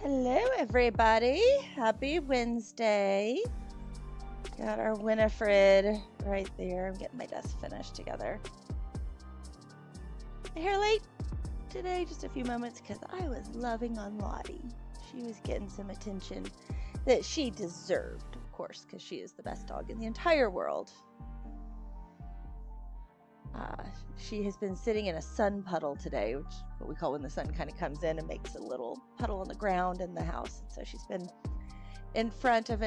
Hello, everybody. Happy Wednesday. Got our Winifred right there. I'm getting my desk finished together. Hair late today, just a few moments, because I was loving on Lottie. She was getting some attention that she deserved, of course, because she is the best dog in the entire world. She has been sitting in a sun puddle today, which is what we call when the sun kind of comes in and makes a little puddle on the ground in the house. And so she's been in front of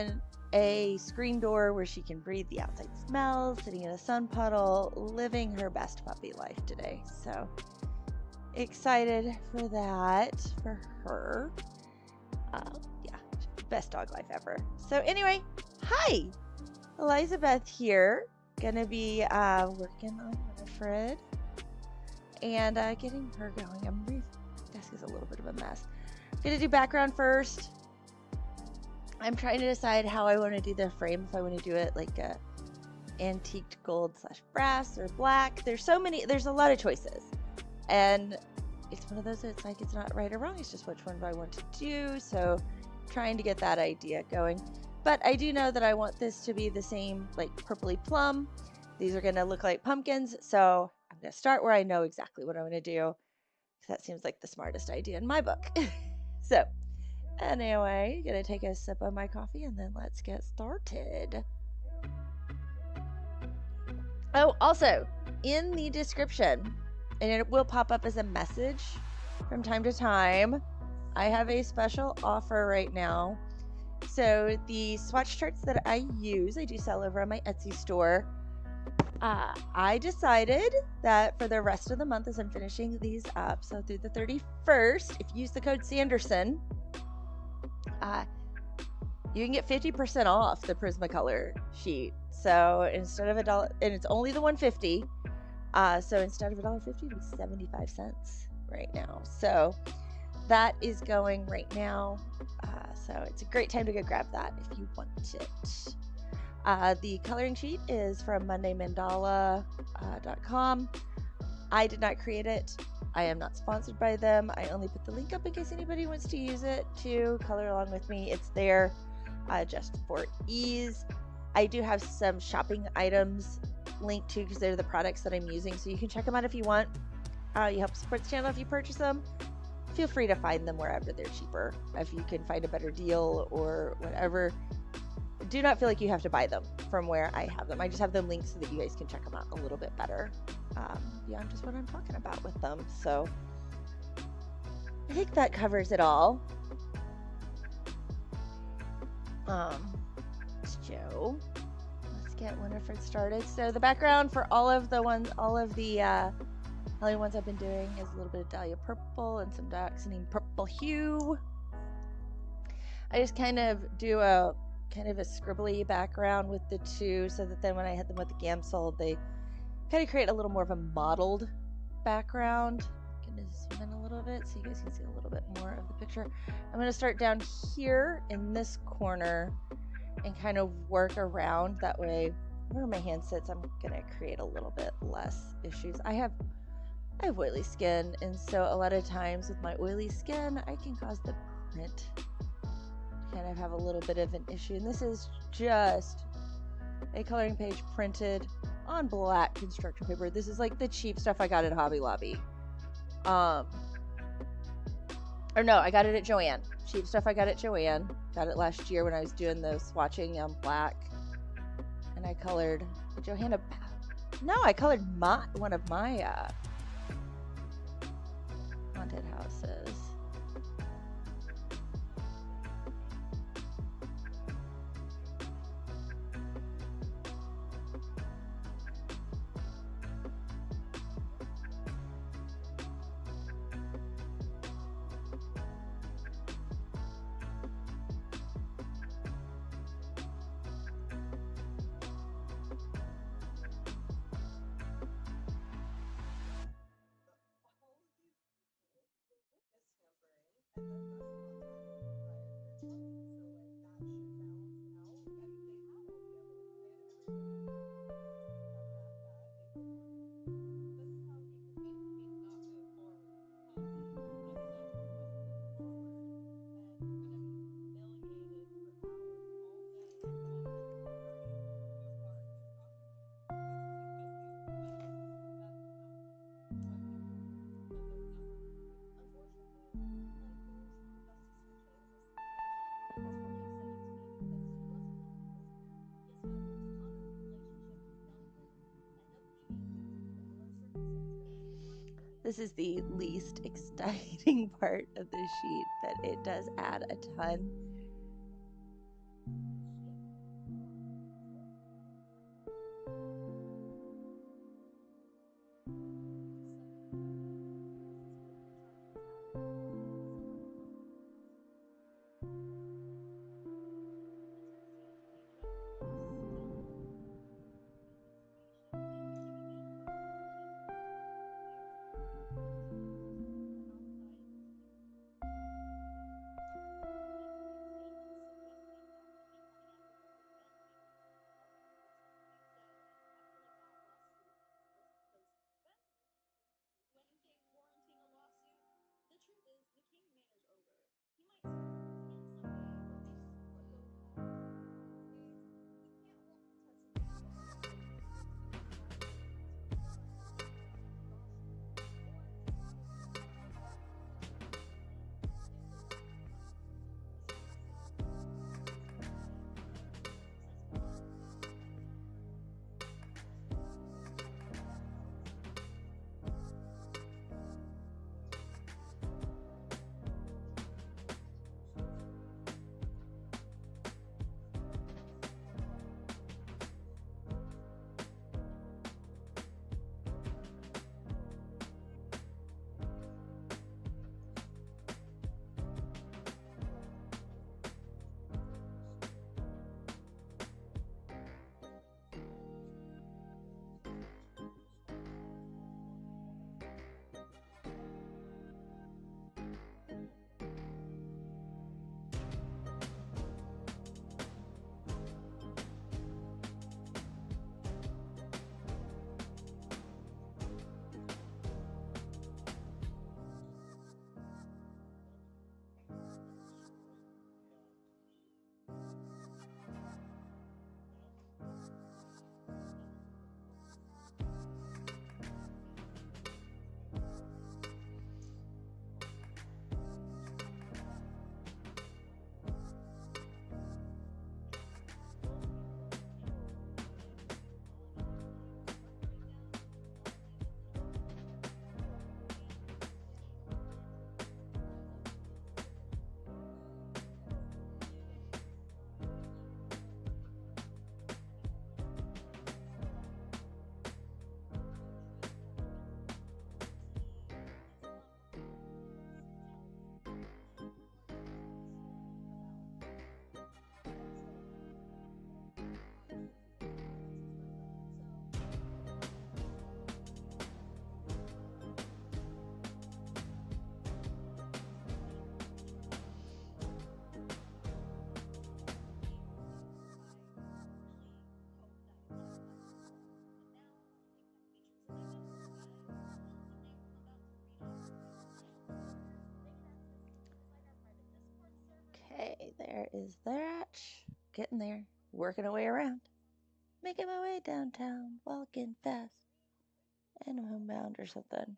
a screen door where she can breathe the outside smells, sitting in a sun puddle, living her best puppy life today. So excited for that for her. Yeah, best dog life ever. So anyway, hi, Elizabeth here. Gonna be working on Winifred and getting her going. My desk is a little bit of a mess. Gonna do background first. I'm trying to decide how I want to do the frame. If I want to do it like a antiqued gold / brass or black. There's a lot of choices, and it's one of those. It's like it's not right or wrong. It's just which one do I want to do. So trying to get that idea going. But I do know that I want this to be the same, like purpley plum. These are going to look like pumpkins. So I'm going to start where I know exactly what I'm going to do. That seems like the smartest idea in my book. So anyway, going to take a sip of my coffee and then let's get started. Oh, also in the description, and it will pop up as a message from time to time, I have a special offer right now. So the swatch charts that I use, I do sell over on my Etsy store. I decided that for the rest of the month as I'm finishing these up, so through the 31st, if you use the code Sanderson, you can get 50% off the Prismacolor sheet. So instead of $1, and it's only the 150, so instead of $1.50, it's 75 cents right now. So that is going right now. So it's a great time to go grab that if you want it. The coloring sheet is from mondaymandala.com. I did not create it. I am not sponsored by them. I only put the link up in case anybody wants to use it to color along with me. It's there just for ease. I do have some shopping items linked to because they're the products that I'm using. So you can check them out if you want. You help support the channel if you purchase them. Feel free to find them wherever they're cheaper. If you can find a better deal or whatever, do not feel like you have to buy them from where I have them. I just have them linked so that you guys can check them out a little bit better beyond just what I'm talking about with them. So I think that covers it all. So let's get Winifred started. So the background for all of the ones I've been doing is a little bit of Dahlia purple and some dioxazine purple hue. I just kind of do a scribbly background with the two so that then when I hit them with the Gamsol, they kind of create a little more of a mottled background. I'm going to zoom in a little bit so you guys can see a little bit more of the picture. I'm going to start down here in this corner and kind of work around. That way, where my hand sits, I'm going to create a little bit less issues. I have oily skin, and so a lot of times with my oily skin, I can cause the print to kind of have a little bit of an issue. And this is just a coloring page printed on black construction paper. This is like the cheap stuff I got at Hobby Lobby. Or no, I got it at Joann. Cheap stuff I got at Joann. Got it last year when I was doing the swatching on black. And I colored Johanna. No, I colored one of my haunted houses. This is the least exciting part of the sheet, but it does add a ton. Okay, there is that. Getting there. Working our way around. Making my way downtown. Walking fast. And I'm homebound or something.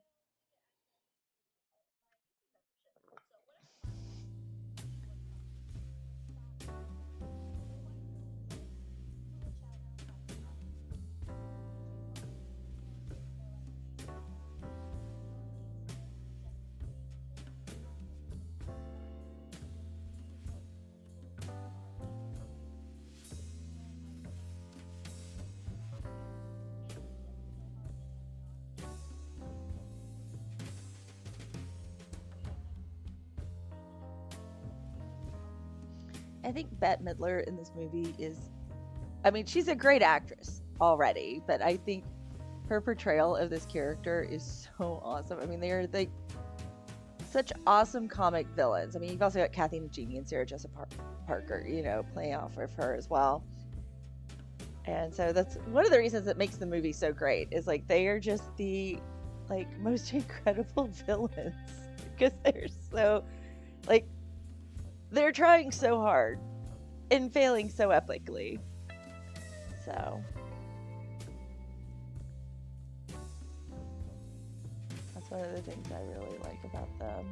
I think Bette Midler in this movie is, I mean, she's a great actress already, but I think her portrayal of this character is so awesome. I mean, they're like such awesome comic villains. I mean, you've also got Kathy Najimy and Sarah Jessica Parker, you know, playing off of her as well. And so that's one of the reasons that makes the movie so great is like they are just the like most incredible villains because they're so like they're trying so hard and failing so epically. So that's one of the things I really like about them.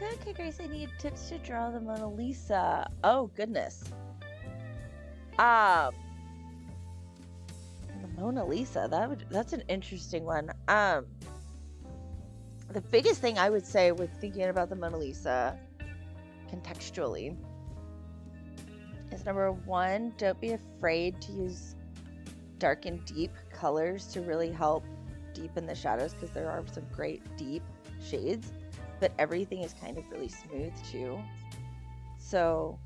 Okay, Grace, I need tips to draw the Mona Lisa. Oh, goodness. The Mona Lisa, that's an interesting one. The biggest thing I would say with thinking about the Mona Lisa contextually is number one, don't be afraid to use dark and deep colors to really help deepen the shadows, because there are some great deep shades, but everything is kind of really smooth too. So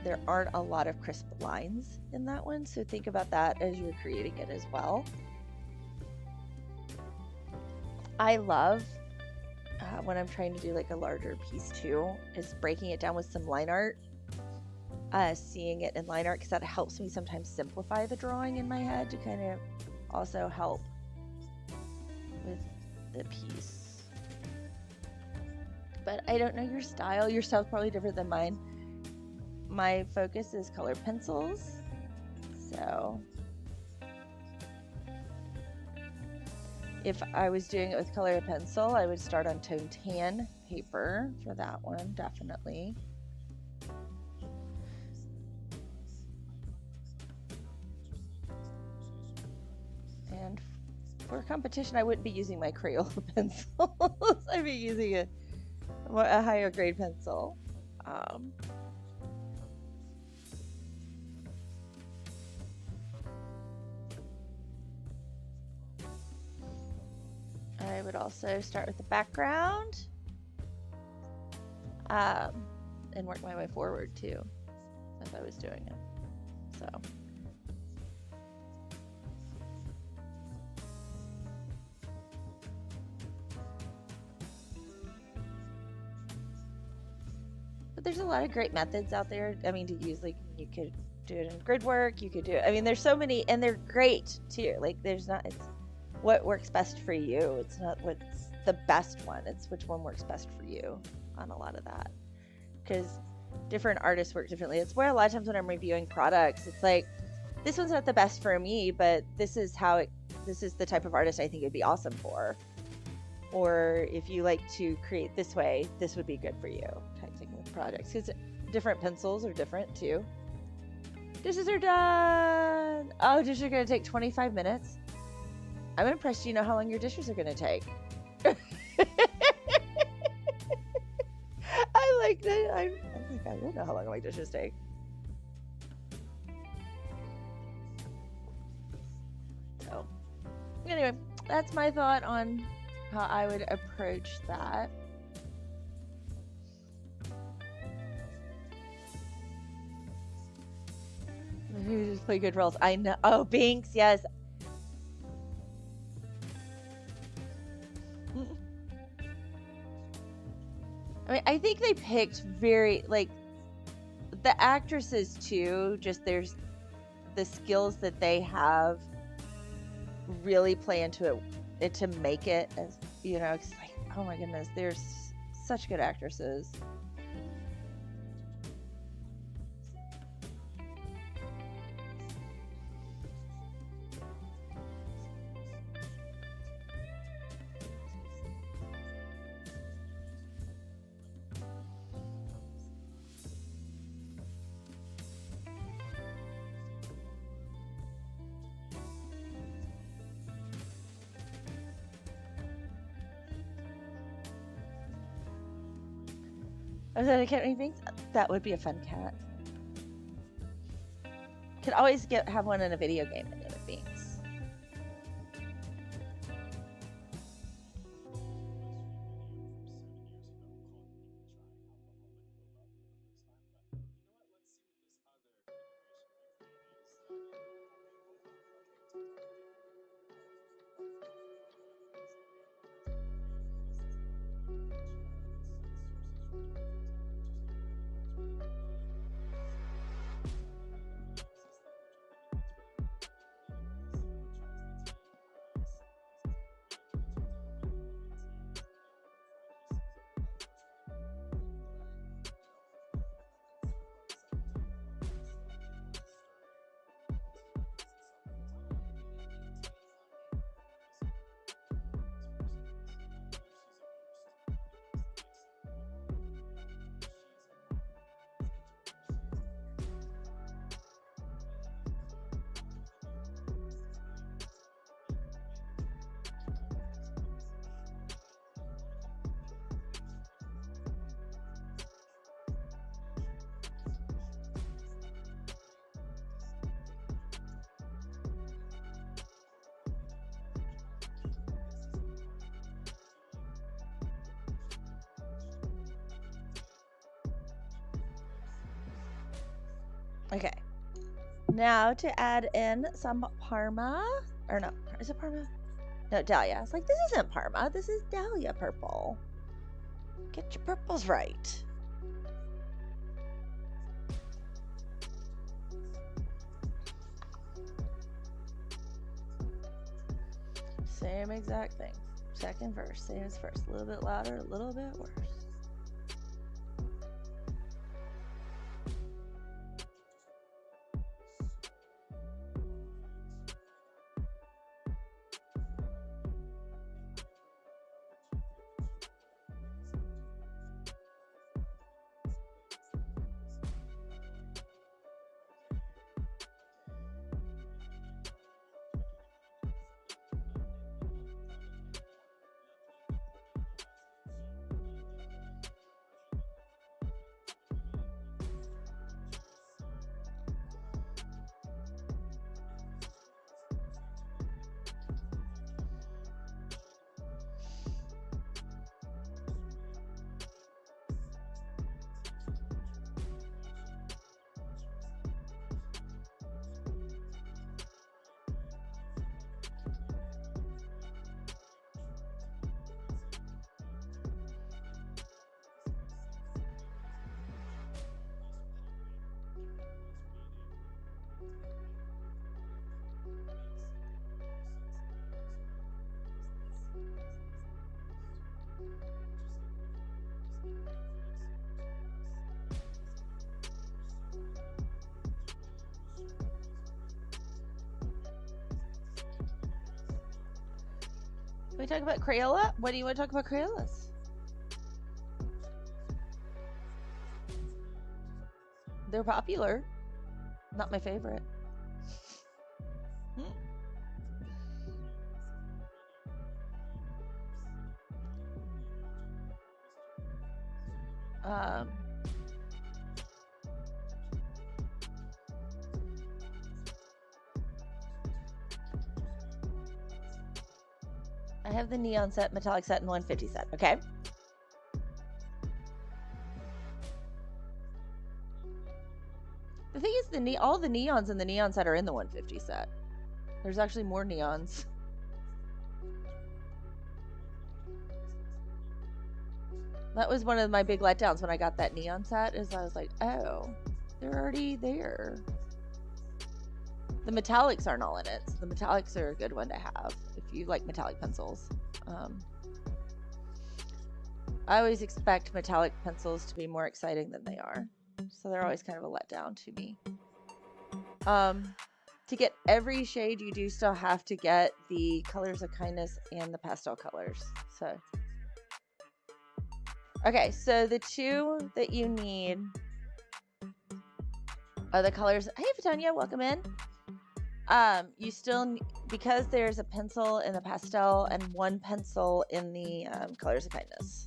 there aren't a lot of crisp lines in that one. So think about that as you're creating it as well. I love when I'm trying to do like a larger piece too, is breaking it down with some line art, seeing it in line art, because that helps me sometimes simplify the drawing in my head to kind of also help with the piece. But I don't know your style. Your style's probably different than mine. My focus is color pencils, so if I was doing it with color pencil, I would start on tone tan paper for that one, definitely. And for competition, I wouldn't be using my Crayola pencils. I'd be using a higher grade pencil. I would also start with the background and work my way forward too, if I was doing it. So. But there's a lot of great methods out there. I mean, to use, like, you could do it in grid work, you could do it. I mean, there's so many, and they're great too. Like, there's not, it's what works best for you. It's not what's the best one. It's which one works best for you on a lot of that. Because different artists work differently. It's where a lot of times when I'm reviewing products, it's like, this one's not the best for me, but this is this is the type of artist I think it'd be awesome for. Or if you like to create this way, this would be good for you, type thing with projects. Because different pencils are different too. Dishes are done. Oh, dishes are going to take 25 minutes. I'm impressed you know how long your dishes are going to take. I like that. I'm like, I don't know how long my dishes take. So, anyway, that's my thought on how I would approach that. Who just play good roles? I know. Oh, Binks, yes. I mean, I think they picked very, like, the actresses too, just there's the skills that they have really play into it to make it, as you know, it's like, oh my goodness, there's such good actresses. Oh, is that a cat named Binks? That would be a fun cat. Could always have one in a video game and name it Binks. Okay. Now to add in some Parma. Or no, is it Parma? No, Dahlia. It's like, this isn't Parma. This is Dahlia purple. Get your purples right. Same exact thing. Second verse, same as first. A little bit louder, a little bit worse. Can we talk about Crayola? What do you want to talk about Crayolas? They're popular. Not my favorite. I have the neon set, metallic set, and 150 set. Okay. The thing is, all the neons in the neon set are in the 150 set. There's actually more neons. That was one of my big letdowns when I got that neon set, is I was like, oh, they're already there. The metallics aren't all in it, so the metallics are a good one to have if you like metallic pencils. I always expect metallic pencils to be more exciting than they are, so they're always kind of a letdown to me. To get every shade, you do still have to get the Colors of Kindness and the pastel colors. So, okay, so the two that you need are the colors. Hey, Fatonia, welcome in. You still, because there's a pencil in the pastel and one pencil in the Colors of Kindness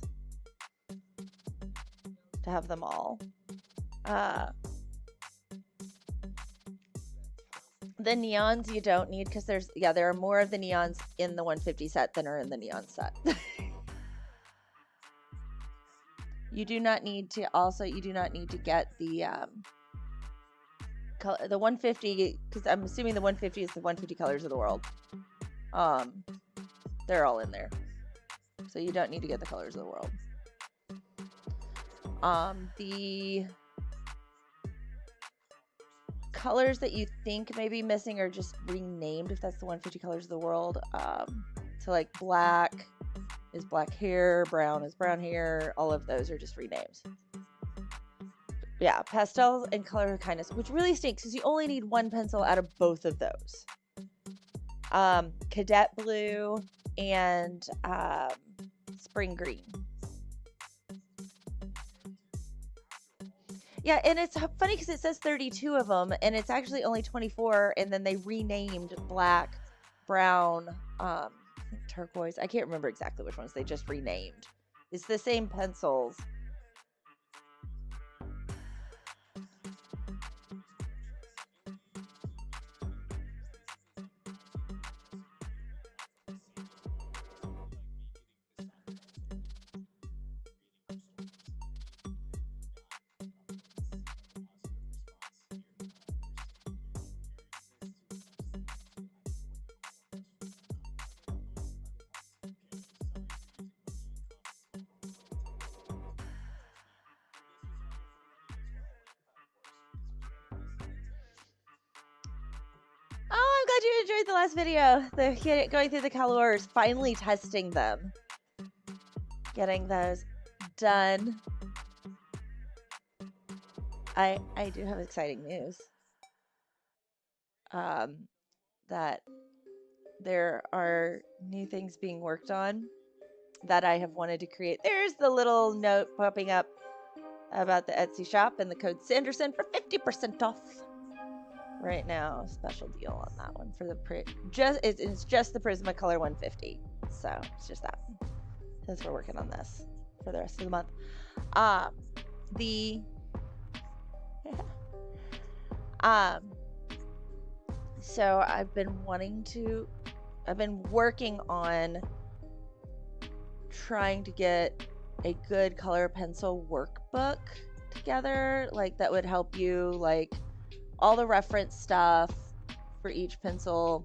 to have them all. The neons you don't need, because there are more of the neons in the 150 set than are in the neon set. You do not need to get the 150, because I'm assuming the 150 is the 150 Colors of the World. They're all in there, so you don't need to get the Colors of the World. The colors that you think may be missing are just renamed, if that's the 150 Colors of the World. So like black is black hair, brown is brown hair, all of those are just renames. Yeah, pastels and Color of Kindness, which really stinks because you only need one pencil out of both of those. Cadet blue and spring green. Yeah, and it's funny because it says 32 of them, and it's actually only 24, and then they renamed black, brown, turquoise. I can't remember exactly which ones they just renamed. It's the same pencils. enjoyed the last video, going through the colors, finally testing them, getting those done. I do have exciting news. That there are new things being worked on that I have wanted to create. There's the little note popping up about the Etsy shop and the code Sanderson for 50% off right now. Special deal on that one for the it's just the Prismacolor 150. So it's just that one, since we're working on this for the rest of the month. So I've been working on trying to get a good color pencil workbook together, like that would help you, like all the reference stuff for each pencil,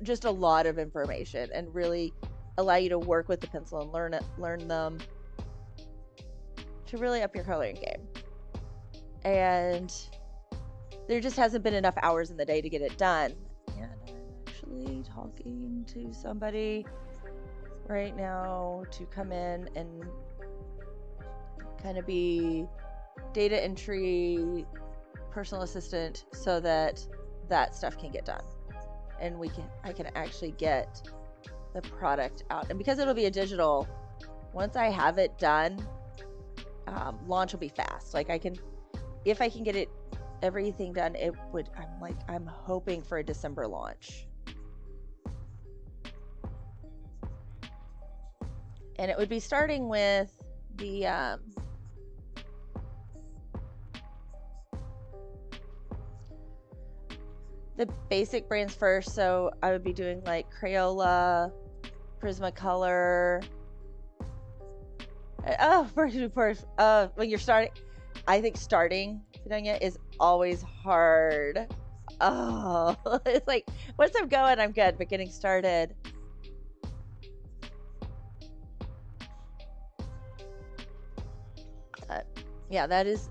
just a lot of information, and really allow you to work with the pencil and learn them to really up your coloring game. And there just hasn't been enough hours in the day to get it done. And I'm actually talking to somebody right now to come in and kind of be data entry personal assistant, so that that stuff can get done, and I can actually get the product out. And because it'll be a digital, once I have it done, launch will be fast. Like if I can get everything done, I'm hoping for a December launch. And it would be starting with the basic brands first. So I would be doing like Crayola, Prismacolor. When you're starting, I think doing it is always hard. Oh, it's like once I'm going, I'm good, but getting started. Yeah, that is.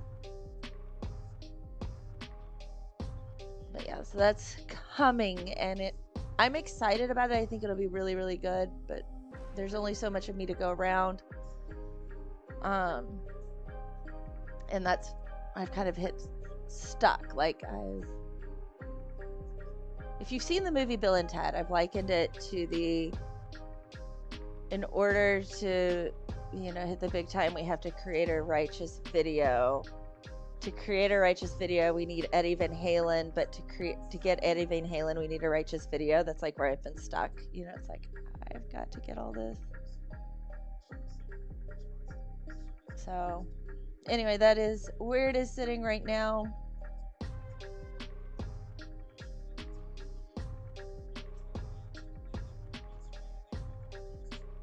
But yeah, so that's coming, and I'm excited about it. I think it'll be really, really good, but there's only so much of me to go around. And I've kind of hit stuck. Like if you've seen the movie Bill and Ted, I've likened it to in order to, hit the big time, we have to create a righteous video. To create a righteous video, we need Eddie Van Halen, but to get Eddie Van Halen, we need a righteous video. That's like where I've been stuck. It's like, I've got to get all this. So anyway, that is where it is sitting right now.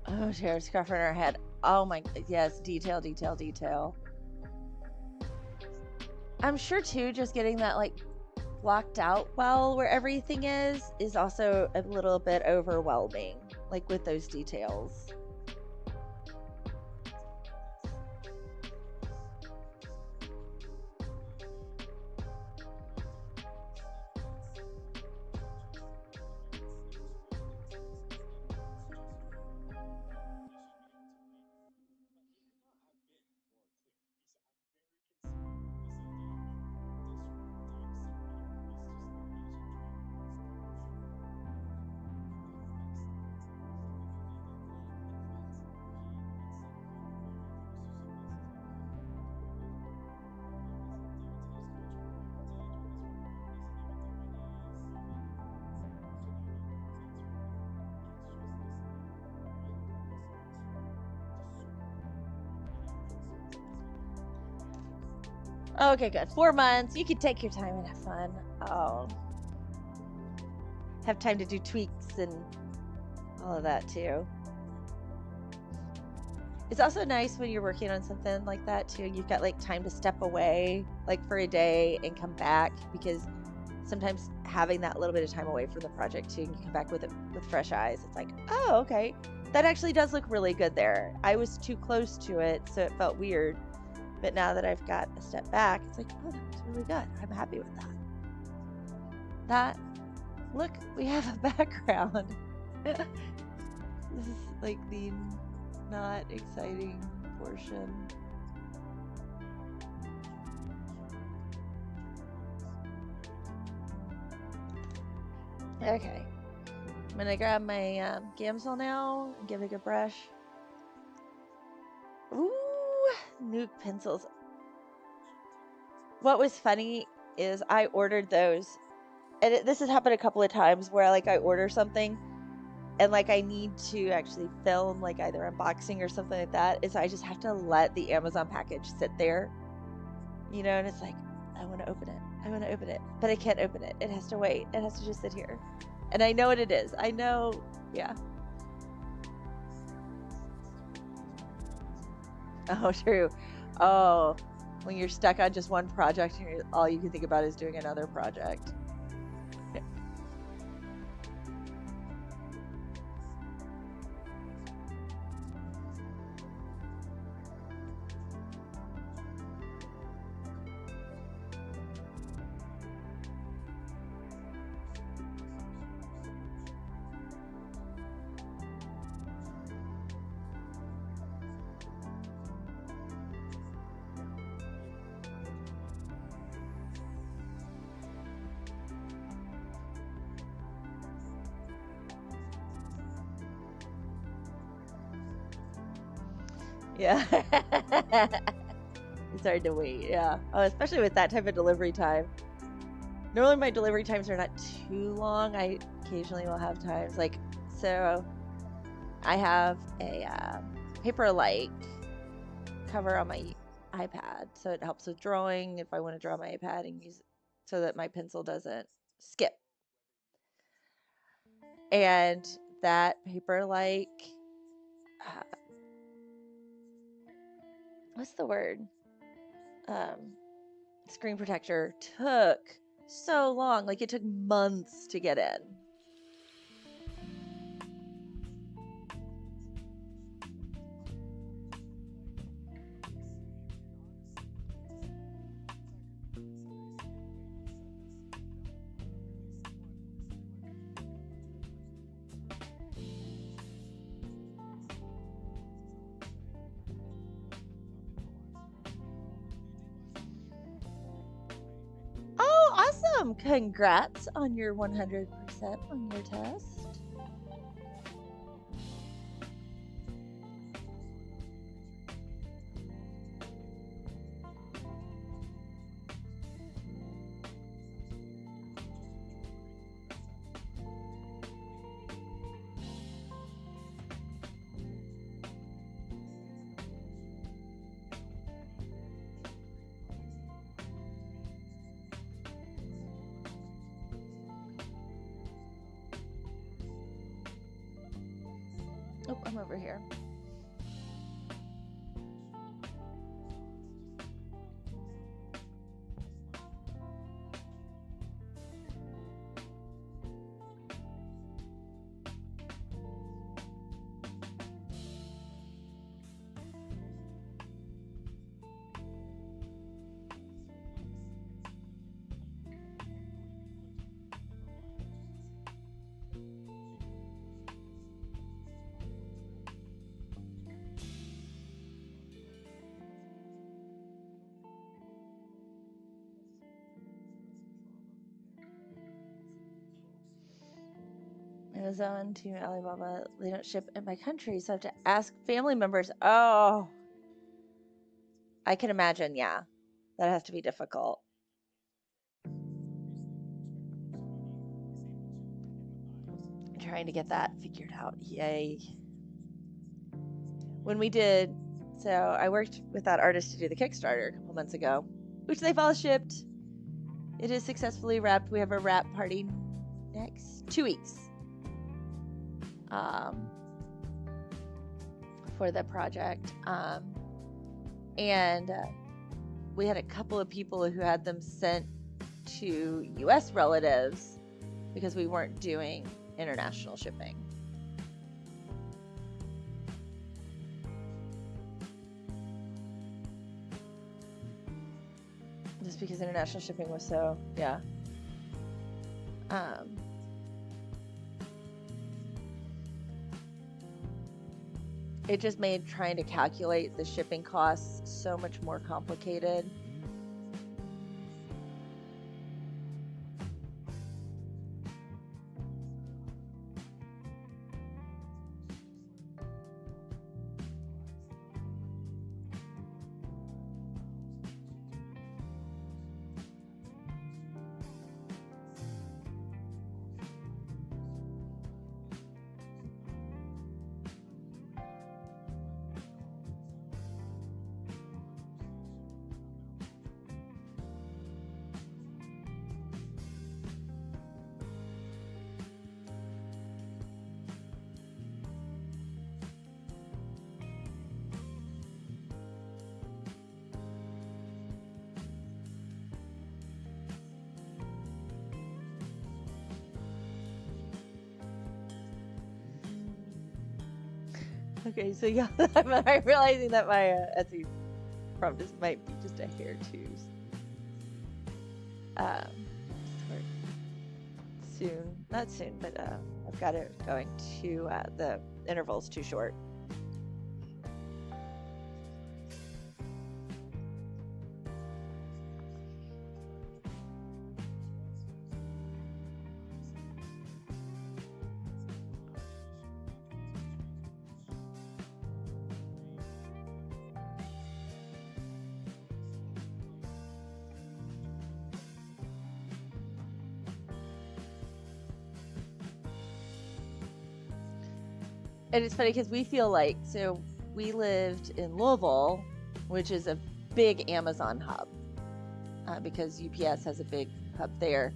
Oh, Tara's scruffing her head. Oh my, yes, detail. I'm sure too, just getting that like blocked out well where everything is also a little bit overwhelming, like with those details. Okay, good. 4 months. You can take your time and have fun. Oh. Have time to do tweaks and all of that too. It's also nice when you're working on something like that too. You've got like time to step away, like for a day, and come back, because sometimes having that little bit of time away from the project too, and you come back with it with fresh eyes. It's like, oh, okay, that actually does look really good there. I was too close to it, so it felt weird. But now that I've got a step back, it's like, oh, that looks really good. I'm happy with that. That Look, we have a background. This is like the not exciting portion. Okay. I'm gonna grab my Gamsol now and give it a brush. Ooh, nuke pencils. What was funny is I ordered those, and this has happened a couple of times where like I order something and like I need to actually film like either unboxing or something like that. Is I just have to let the Amazon package sit there, you know, and it's like, I want to open it. I want to open it, but I can't open it. It has to wait. It has to just sit here. And I know what it is. I know, yeah. Oh, true. Oh, when you're stuck on just one project and all you can think about is doing another project. Yeah. It's hard to wait, yeah. Oh, especially with that type of delivery time. Normally my delivery times are not too long. I occasionally will have times like, so I have a paper-like cover on my iPad, so it helps with drawing if I want to draw my iPad and use it so that my pencil doesn't skip. And that paper-like, what's the word? Screen protector took so long. Like it took months to get in. Awesome! Congrats on your 100% on your test. Oh, I'm over here. Amazon to Alibaba, they don't ship in my country, so I have to ask family members. Oh, I can imagine. Yeah, that has to be difficult. I'm trying to get that figured out. Yay. When we did, so I worked with that artist to do the Kickstarter a couple months ago, which they've all shipped. It is successfully wrapped. We have a wrap party next 2 weeks. For the project. And we had a couple of people who had them sent to US relatives because we weren't doing international shipping. Just because international shipping was so, yeah. it just made trying to calculate the shipping costs so much more complicated. Okay, so yeah, I'm realizing that my Etsy prompt might be just a hair too. Soon, not soon, but I've got it going to the interval's too short. And it's funny because we feel like, so we lived in Louisville, which is a big Amazon hub, because UPS has a big hub there.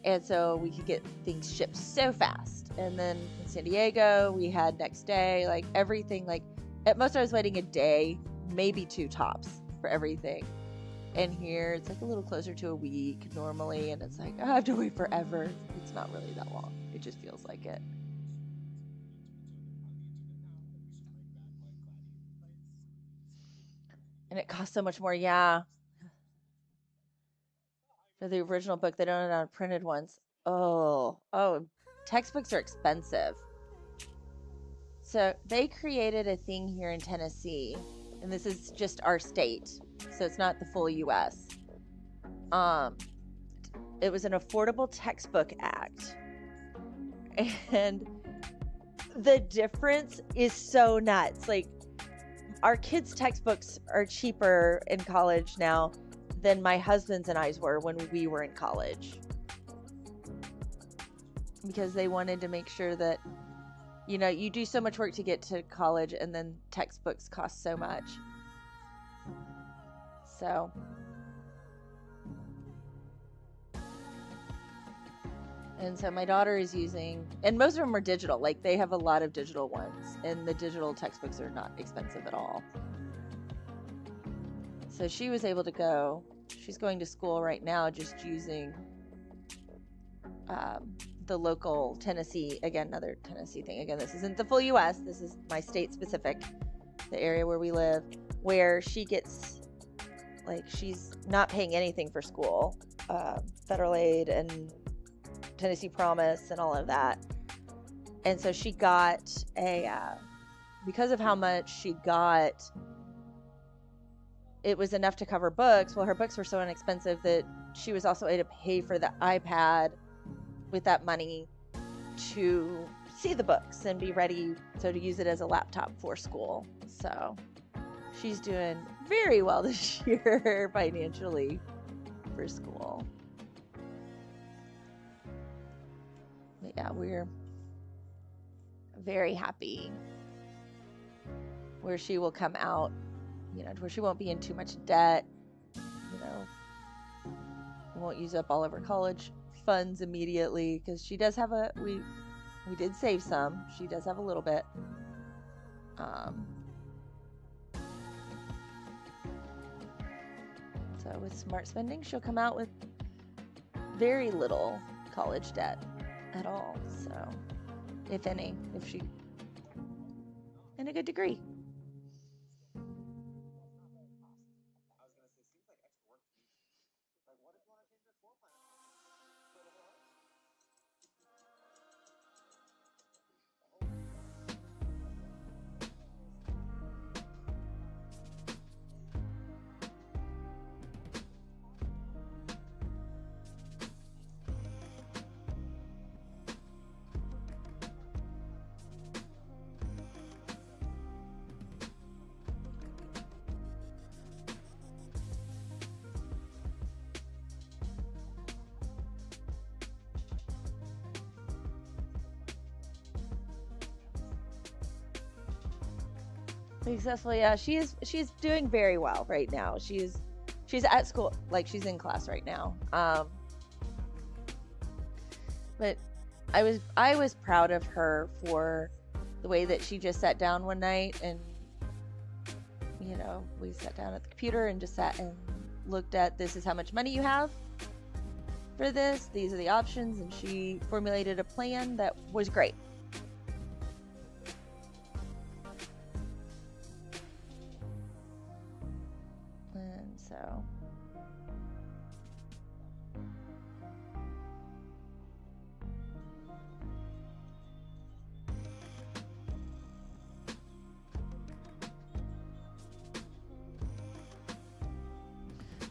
And so we could get things shipped so fast. And then in San Diego, we had next day, like everything, like at most I was waiting a day, maybe 2 tops for everything. And here it's like a little closer to a week normally. And it's like, I have to wait forever. It's not really that long. It just feels like it. And it costs so much more, yeah. For the original book, they don't have printed ones. Oh, textbooks are expensive. So they created a thing here in Tennessee, and this is just our state, so it's not the full U.S. It was an Affordable Textbook Act, and the difference is so nuts. Like, our kids' textbooks are cheaper in college now than my husband's and I's were when we were in college, because they wanted to make sure that, you know, you do so much work to get to college and then textbooks cost so much. So and so my daughter is using, and most of them are digital, like they have a lot of digital ones, and the digital textbooks are not expensive at all. So she was able to go, she's going to school right now just using the local Tennessee, again, another Tennessee thing. Again, this isn't the full U.S., this is my state specific, the area where we live, where she gets, like, she's not paying anything for school, federal aid and Tennessee Promise and all of that. And so she got a, because of how much she got, it was enough to cover books. Well, her books were so inexpensive that she was also able to pay for the iPad with that money to see the books and be ready, so to use it as a laptop for school. So she's doing very well this year financially for school. But yeah, we're very happy where she will come out, you know, where she won't be in too much debt, you know, won't use up all of her college funds immediately, because she does have a, we did save some, she does have a little bit, so with smart spending she'll come out with very little college debt at all, so if any, if she, in a good degree. Successful, yeah. She's doing very well right now. She's at school, like she's in class right now. But I was proud of her for the way that she just sat down one night and, you know, we sat down at the computer and just sat and looked at, this is how much money you have for this, these are the options, and she formulated a plan that was great. And so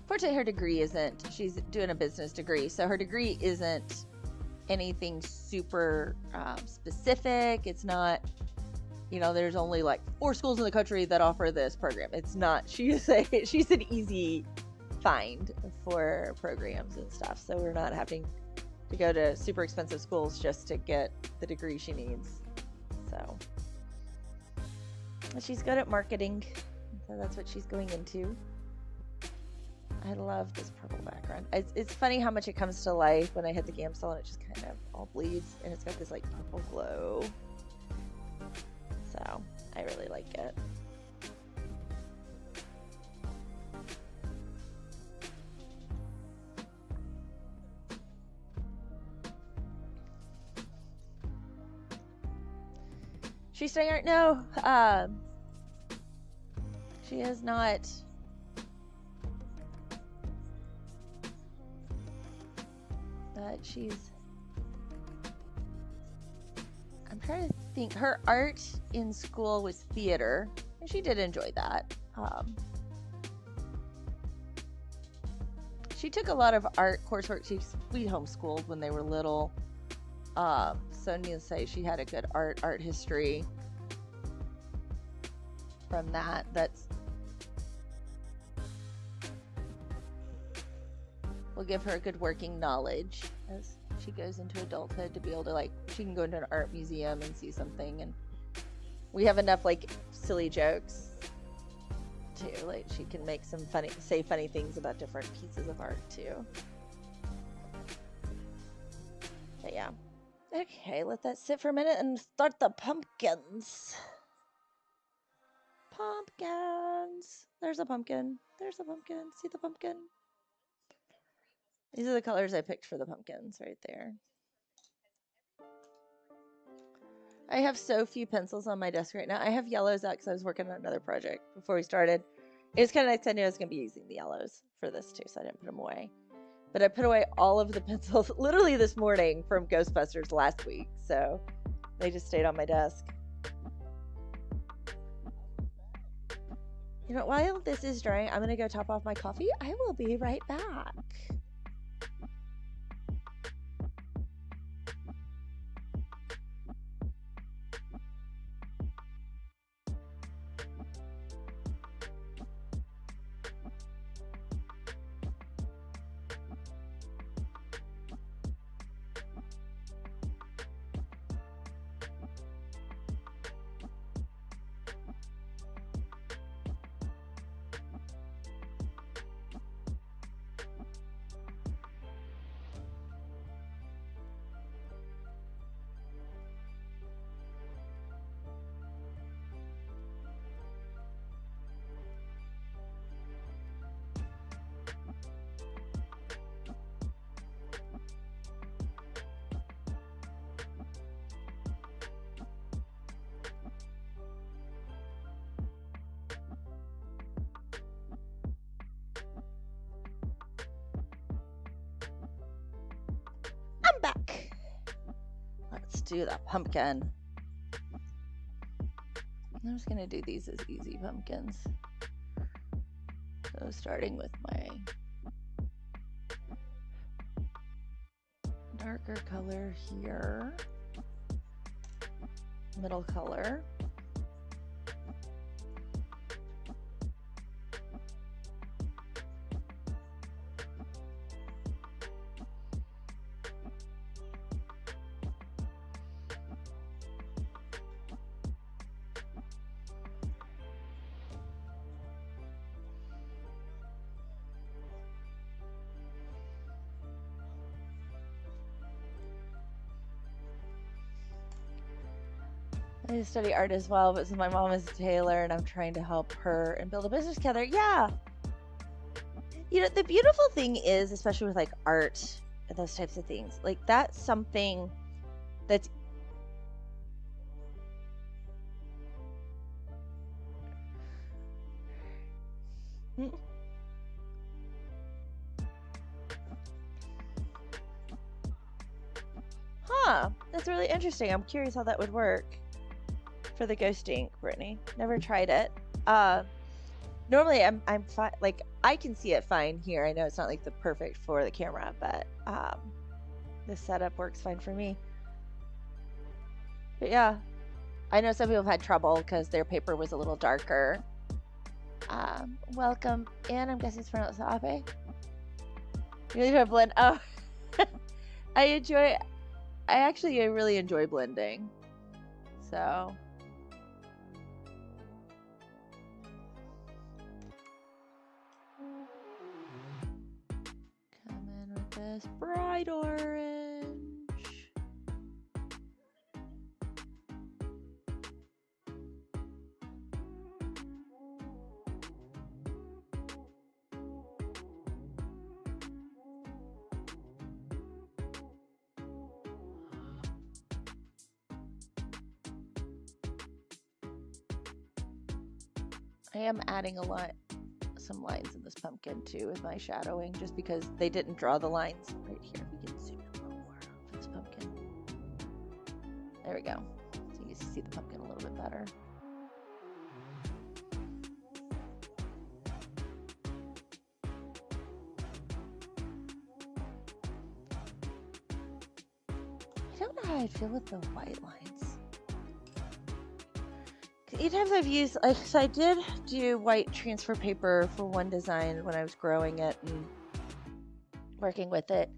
fortunately, her degree isn't, she's doing a business degree, so her degree isn't anything super specific. It's not, you know, there's only like 4 schools in the country that offer this program. It's not, she's an easy find for programs and stuff, so we're not having to go to super expensive schools just to get the degree she needs. So she's good at marketing, so that's what she's going into. I love this purple background. It's funny how much it comes to life when I hit the Gamsol and it just kind of all bleeds, and it's got this like purple glow. So I really like it. She's studying art? No, she is not. I'm trying to think. Her art in school was theater, and she did enjoy that. She took a lot of art coursework. We homeschooled when they were little, so needless to say, she had a good art history from that. Will give her a good working knowledge as she goes into adulthood to be able to, like, she can go into an art museum and see something, and we have enough like silly jokes too, like she can make some say funny things about different pieces of art too. But yeah, okay, let that sit for a minute and start the pumpkins. There's a pumpkin, see the pumpkin? These are the colors I picked for the pumpkins right there. I have so few pencils on my desk right now. I have yellows out because I was working on another project before we started. It was kind of nice. I knew I was going to be using the yellows for this too, so I didn't put them away. But I put away all of the pencils literally this morning from Ghostbusters last week, so they just stayed on my desk. You know, while this is drying, I'm going to go top off my coffee. I will be right back. I'm back. Let's do the pumpkin. I'm just gonna do these as easy pumpkins. So starting with my darker color here, middle color. I study art as well, but since my mom is a tailor and I'm trying to help her and build a business together, yeah. You know, the beautiful thing is, especially with like art and those types of things, like that's something that's that's really interesting. I'm curious how that would work for the ghost ink, Brittany. Never tried it. Normally I'm fine, like I can see it fine here. I know it's not like the perfect for the camera, but this setup works fine for me. But yeah, I know some people have had trouble because their paper was a little darker. Welcome in. I'm guessing it's pronounced Ape. You leave a blend. Oh, I really enjoy blending. So. Come in with this bright orange. I am adding some lines in this pumpkin too with my shadowing, just because they didn't draw the lines right here. We can zoom in a little more for this pumpkin. There we go. So you can see the pumpkin a little bit better. I don't know how I feel with the white lines. Times I've used, so I did do white transfer paper for one design when I was growing it and working with it,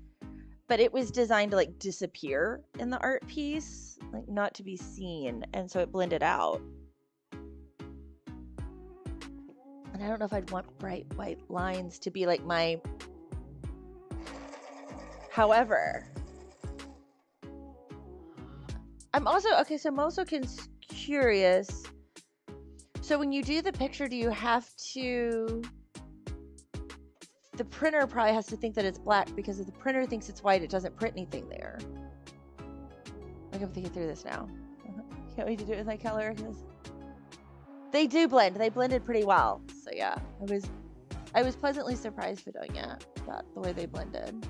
but it was designed to like disappear in the art piece, like not to be seen, and so it blended out. And I don't know if I'd want bright white lines to be like my, however, I'm also curious. So when you do the picture, do you have to, the printer probably has to think that it's black, because if the printer thinks it's white, it doesn't print anything there. Like, I'm thinking through this now. Can't wait to do it with my color, because they do blend. They blended pretty well. So yeah, I was pleasantly surprised for doing it, about the way they blended.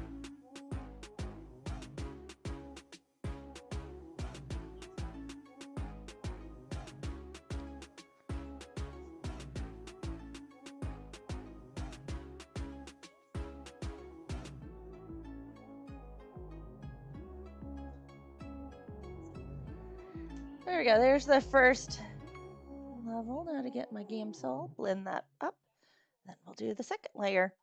There we go. There's the first level. Now to get my Gamsol, blend that up. Then we'll do the second layer.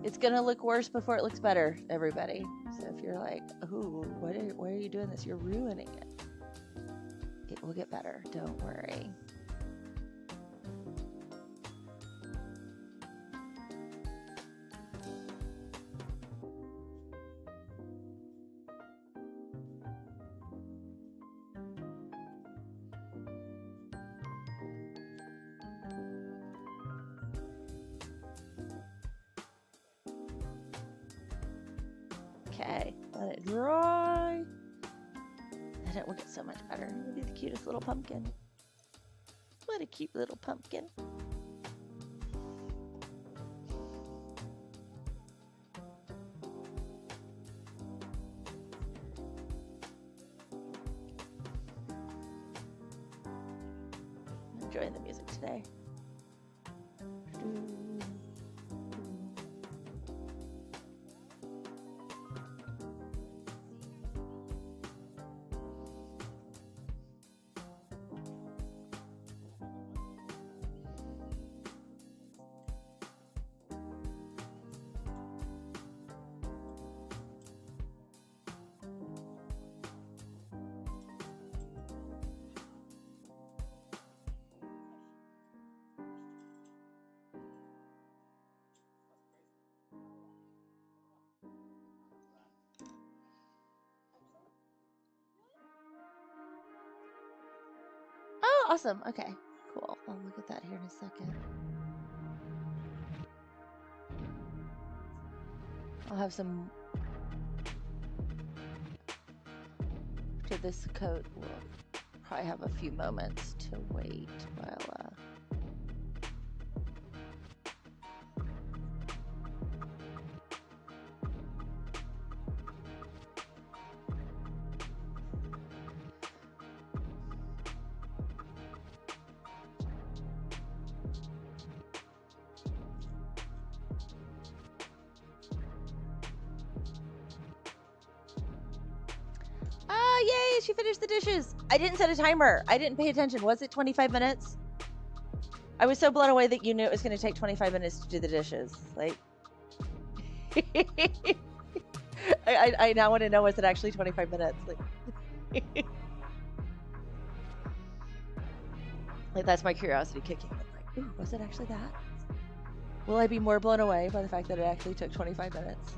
It's gonna look worse before it looks better, everybody. So if you're like, "Ooh, why are you doing this? You're ruining it." It will get better. Don't worry. Okay, let it dry. Then it will get so much better. It'll be the cutest little pumpkin. What a cute little pumpkin. I'm enjoying the music today. awesome. Okay, cool. I'll look at that here in a second. I'll have some. After this coat, we'll probably have a few moments to wait while. Yay, she finished the dishes. I didn't set a timer. I didn't pay attention. Was it 25 minutes? I was so blown away that you knew it was going to take 25 minutes to do the dishes. Like, I now want to know, was it actually 25 minutes? Like, like that's my curiosity kicking. I'm like, ooh, was it actually that? Will I be more blown away by the fact that it actually took 25 minutes?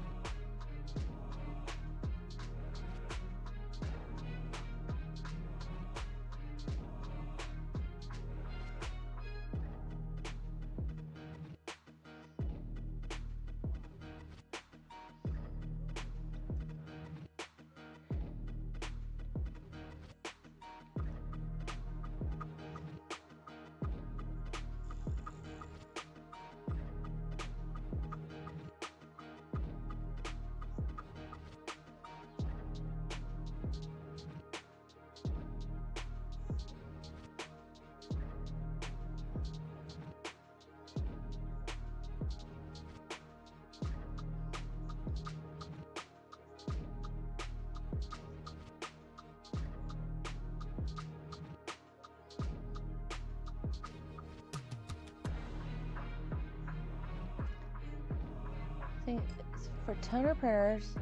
For toner printers,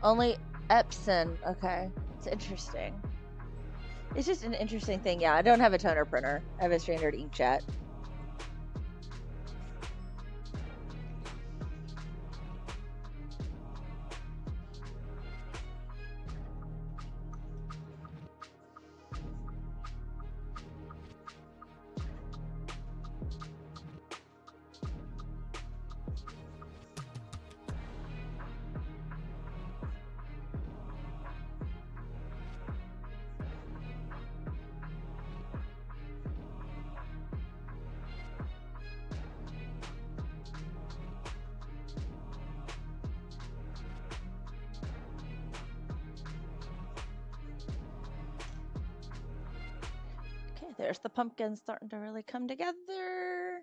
only Epson. Okay, it's interesting. It's just an interesting thing. Yeah, I don't have a toner printer. I have a standard inkjet. There's the pumpkin starting to really come together.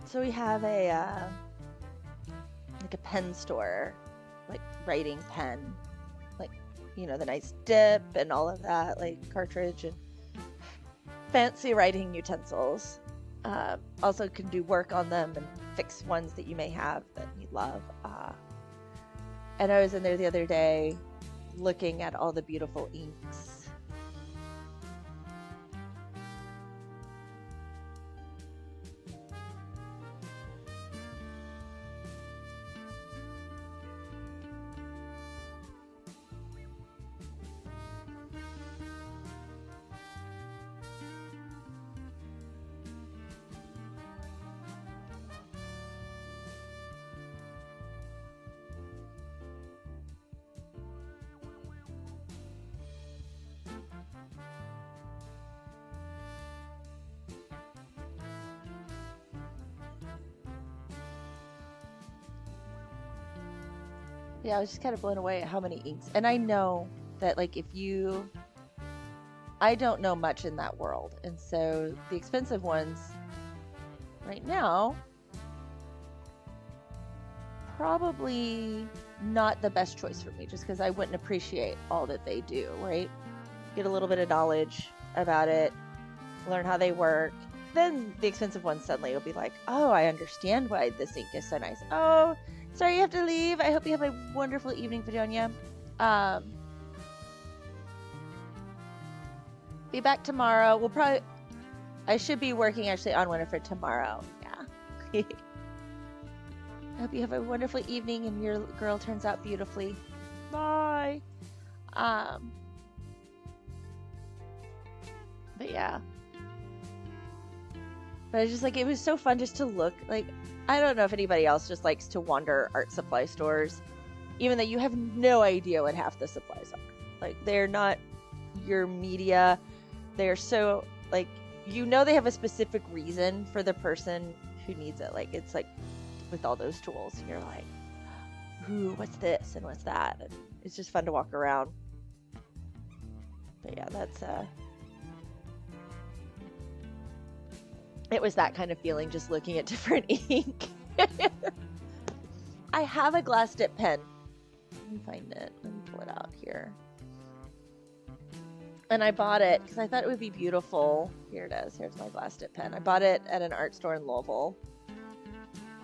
So we have a like a pen store, like writing pen, like, you know, the nice dip and all of that, like cartridge and fancy writing utensils. Also can do work on them and fix ones that you may have that you love. And I was in there the other day looking at all the beautiful inks. Yeah, I was just kind of blown away at how many inks. And I know that, like, I don't know much in that world. And so the expensive ones right now, probably not the best choice for me, just because I wouldn't appreciate all that they do, right? Get a little bit of knowledge about it, learn how they work. Then the expensive ones suddenly will be like, oh, I understand why this ink is so nice. Oh, sorry you have to leave. I hope you have a wonderful evening, Vidonia. Be back tomorrow. I should be working actually on Winifred tomorrow. Yeah. I hope you have a wonderful evening and your girl turns out beautifully. Bye. But yeah. But it's just like, it was so fun just to look. Like, I don't know if anybody else just likes to wander art supply stores, even though you have no idea what half the supplies are. Like, they're not your media. They're so, like, you know, they have a specific reason for the person who needs it. Like, it's like with all those tools, you're like, ooh, what's this and what's that? And it's just fun to walk around. But yeah, that's it was that kind of feeling, just looking at different ink. I have a glass dip pen. Let me find it. Let me pull it out here. And I bought it because I thought it would be beautiful. Here it is. Here's my glass dip pen. I bought it at an art store in Louisville.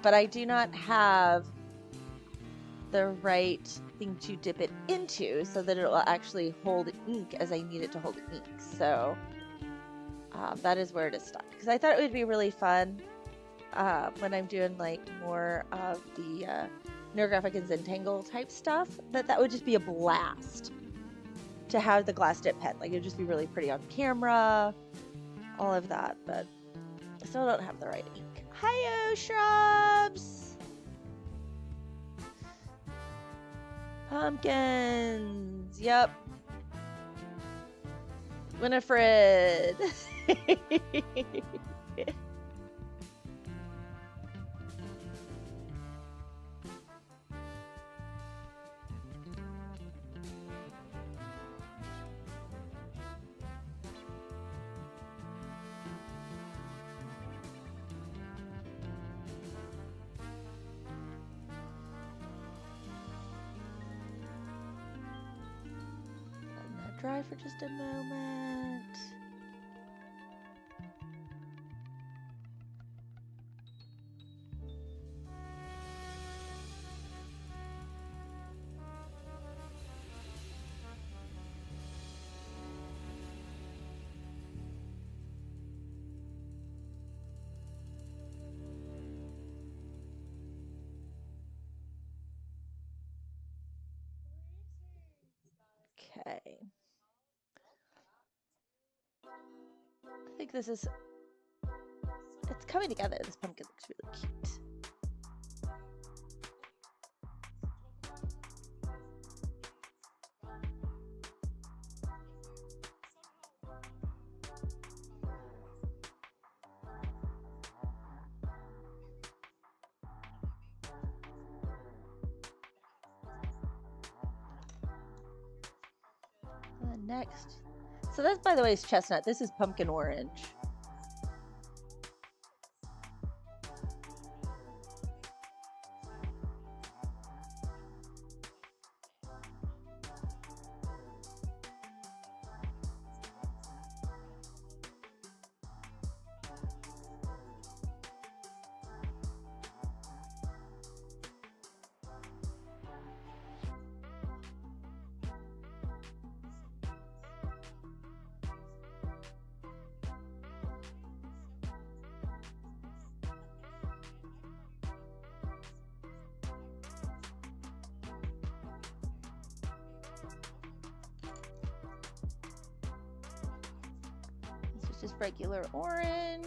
But I do not have the right thing to dip it into so that it will actually hold ink as I need it to hold ink. So that is where it is stuck. Because I thought it would be really fun when I'm doing like more of the neurographic and Zentangle type stuff, that would just be a blast to have the glass dip pen. Like, it would just be really pretty on camera, all of that. But I still don't have the right ink. Hi-yo, shrubs! Pumpkins! Yep. Winifred! Dry for just a moment. Okay. I think this is, it's coming together. This pumpkin looks really cute. Next. So that, by the way, is chestnut. This is pumpkin orange. This is just regular orange.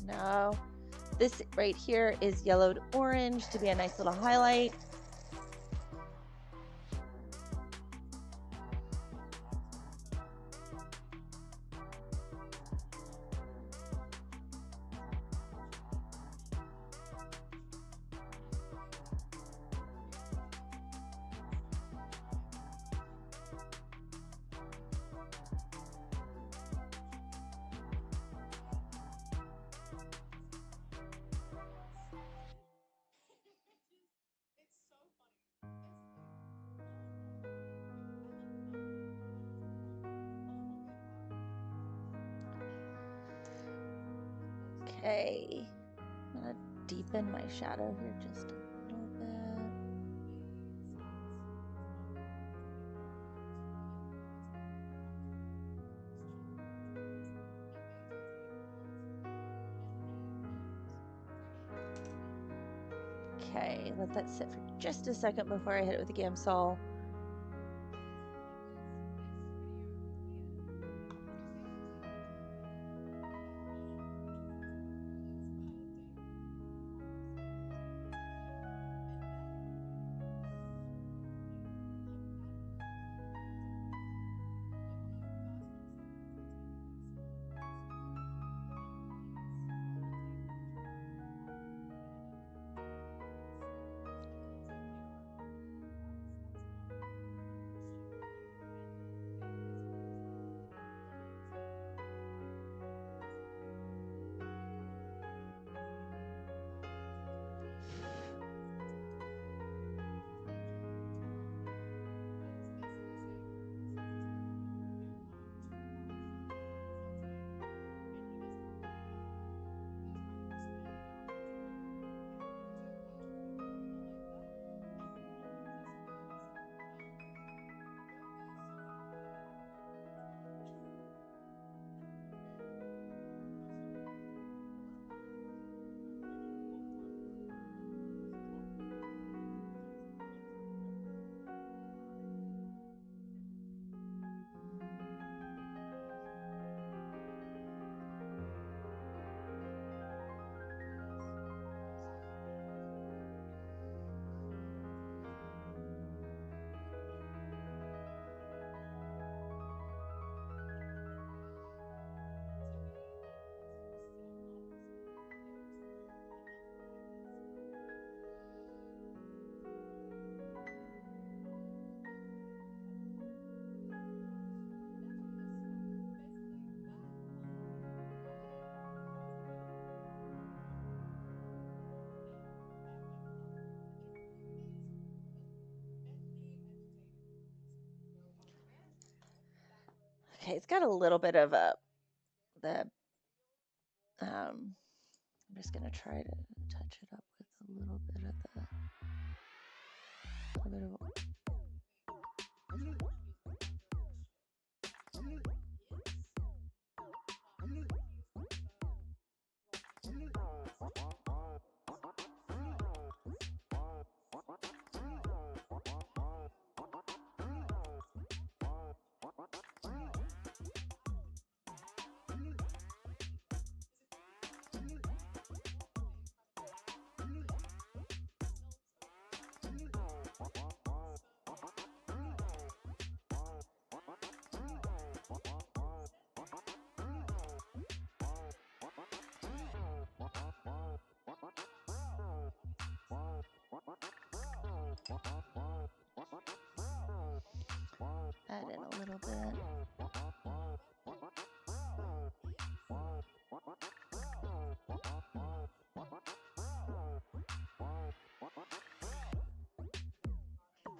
Now, this right here is yellowed orange to be a nice little highlight. Okay, I'm gonna deepen my shadow here just a little bit. Okay, let that sit for just a second before I hit it with the Gamsol. Okay, it's got a little bit of I'm just gonna try to touch it up with a little bit of add in a little bit.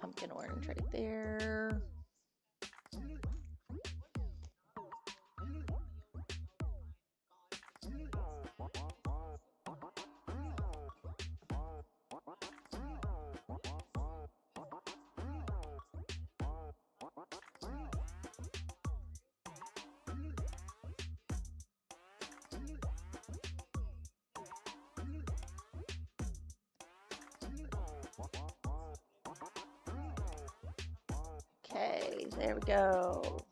Pumpkin orange right there. Okay, there we go.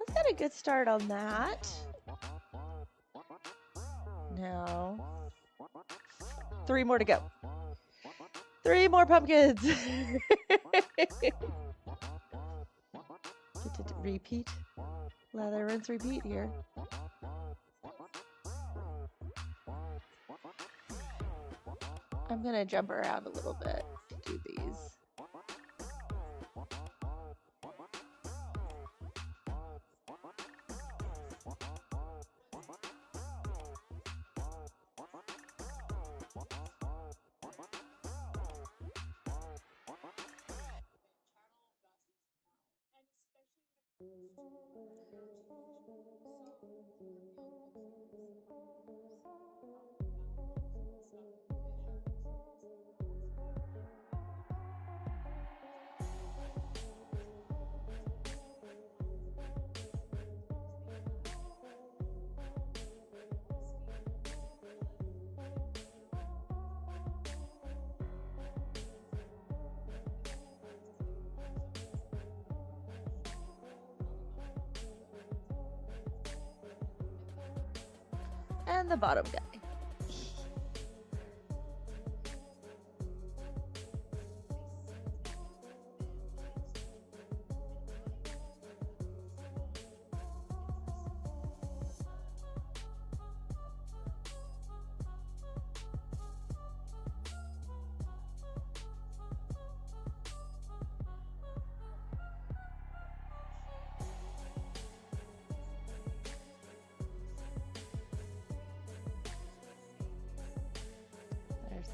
Let's get a good start on that. Now, 3 more to go. 3 more pumpkins. Repeat. Lather, rinse, repeat here. I'm going to jump around a little bit to do these. And the bottom guy.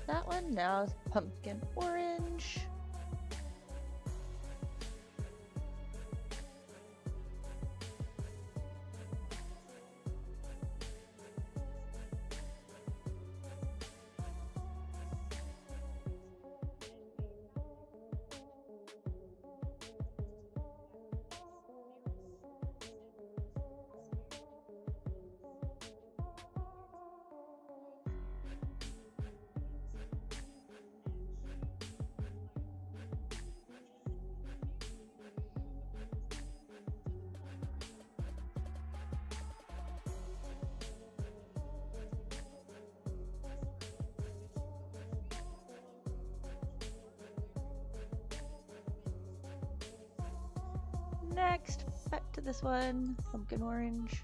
That one. Now pumpkin orange. Next, back to this one, pumpkin orange.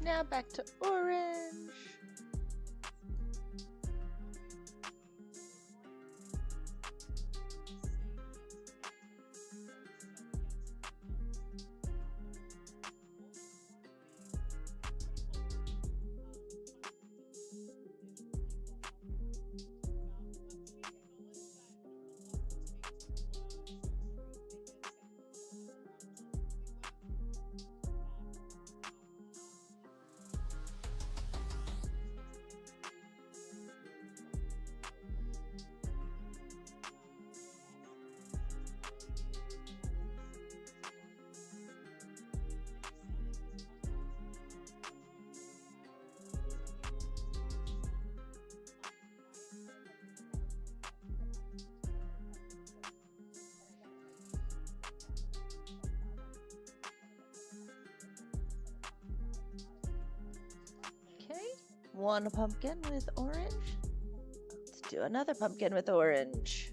Now back to orange. one pumpkin with orange. Let's do another pumpkin with orange.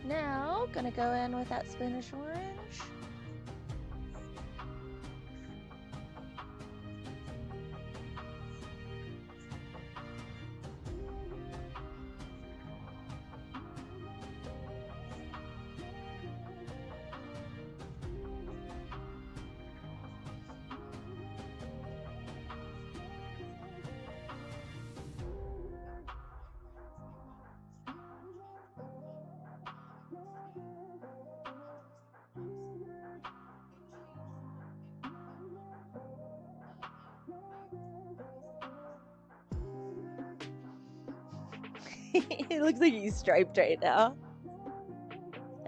Now, gonna go in with that Spanish orange. It looks like he's striped right now.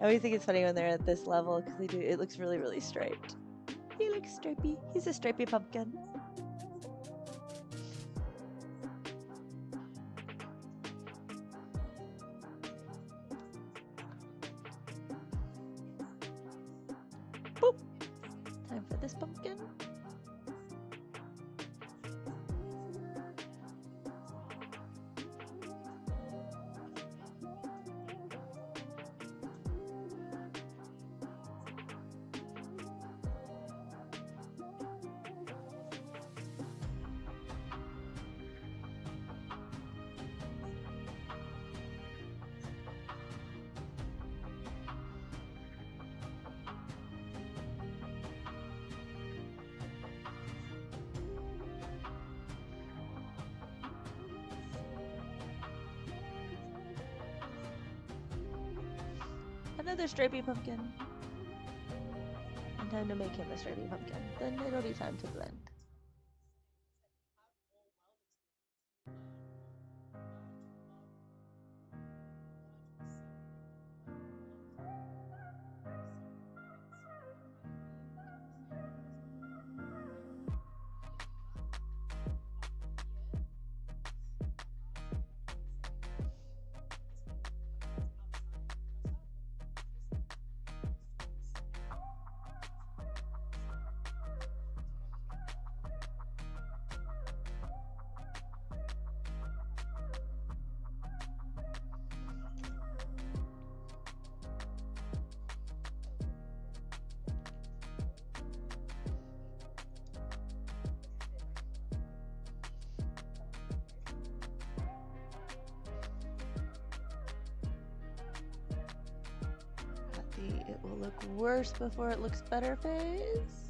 I always think it's funny when they're at this level because they do. It looks really, really striped. He looks stripy. He's a stripy pumpkin. Boop. Time for this pumpkin. Another stripy pumpkin. And time to make him a stripy pumpkin. Then it'll be time to blend. The it will look worse before it looks better phase.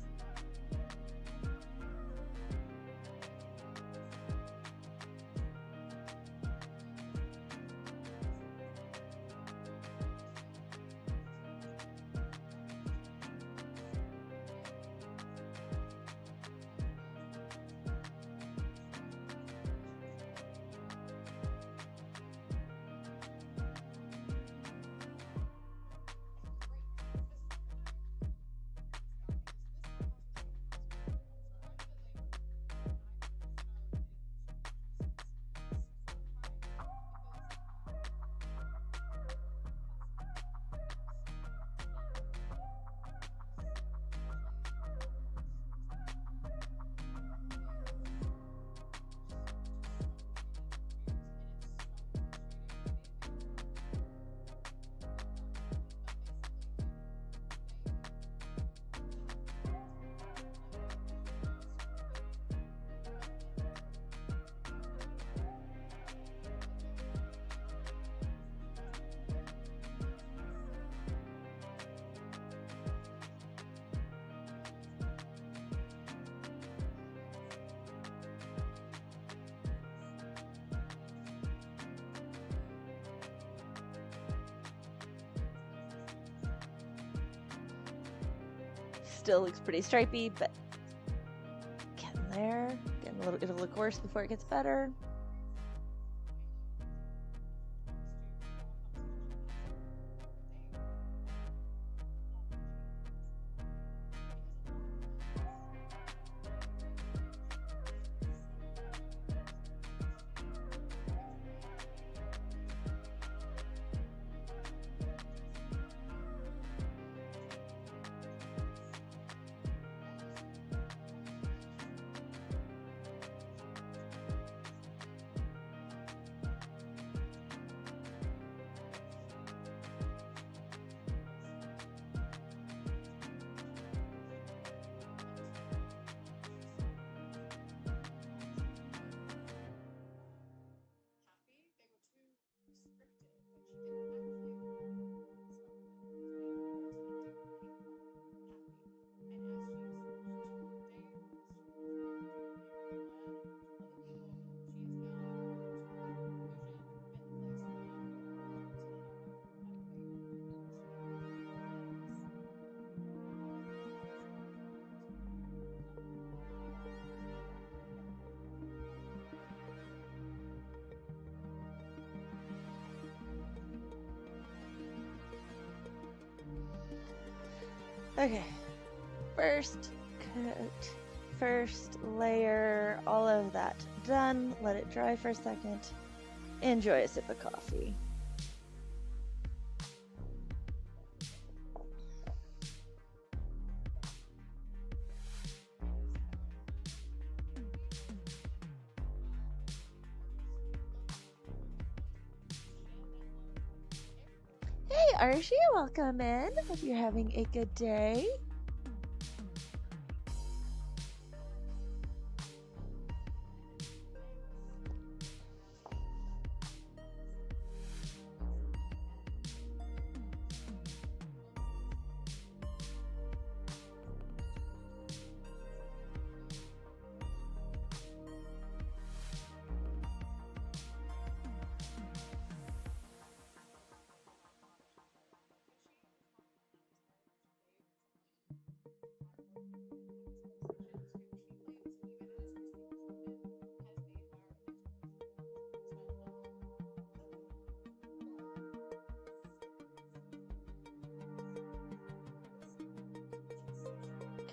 Still looks pretty stripy, but getting there. Getting a little, it'll look worse before it gets better. Okay, first coat, first layer, all of that done. Let it dry for a second. Enjoy a sip of coffee. Hey Archie, welcome in. Hope you're having a good day.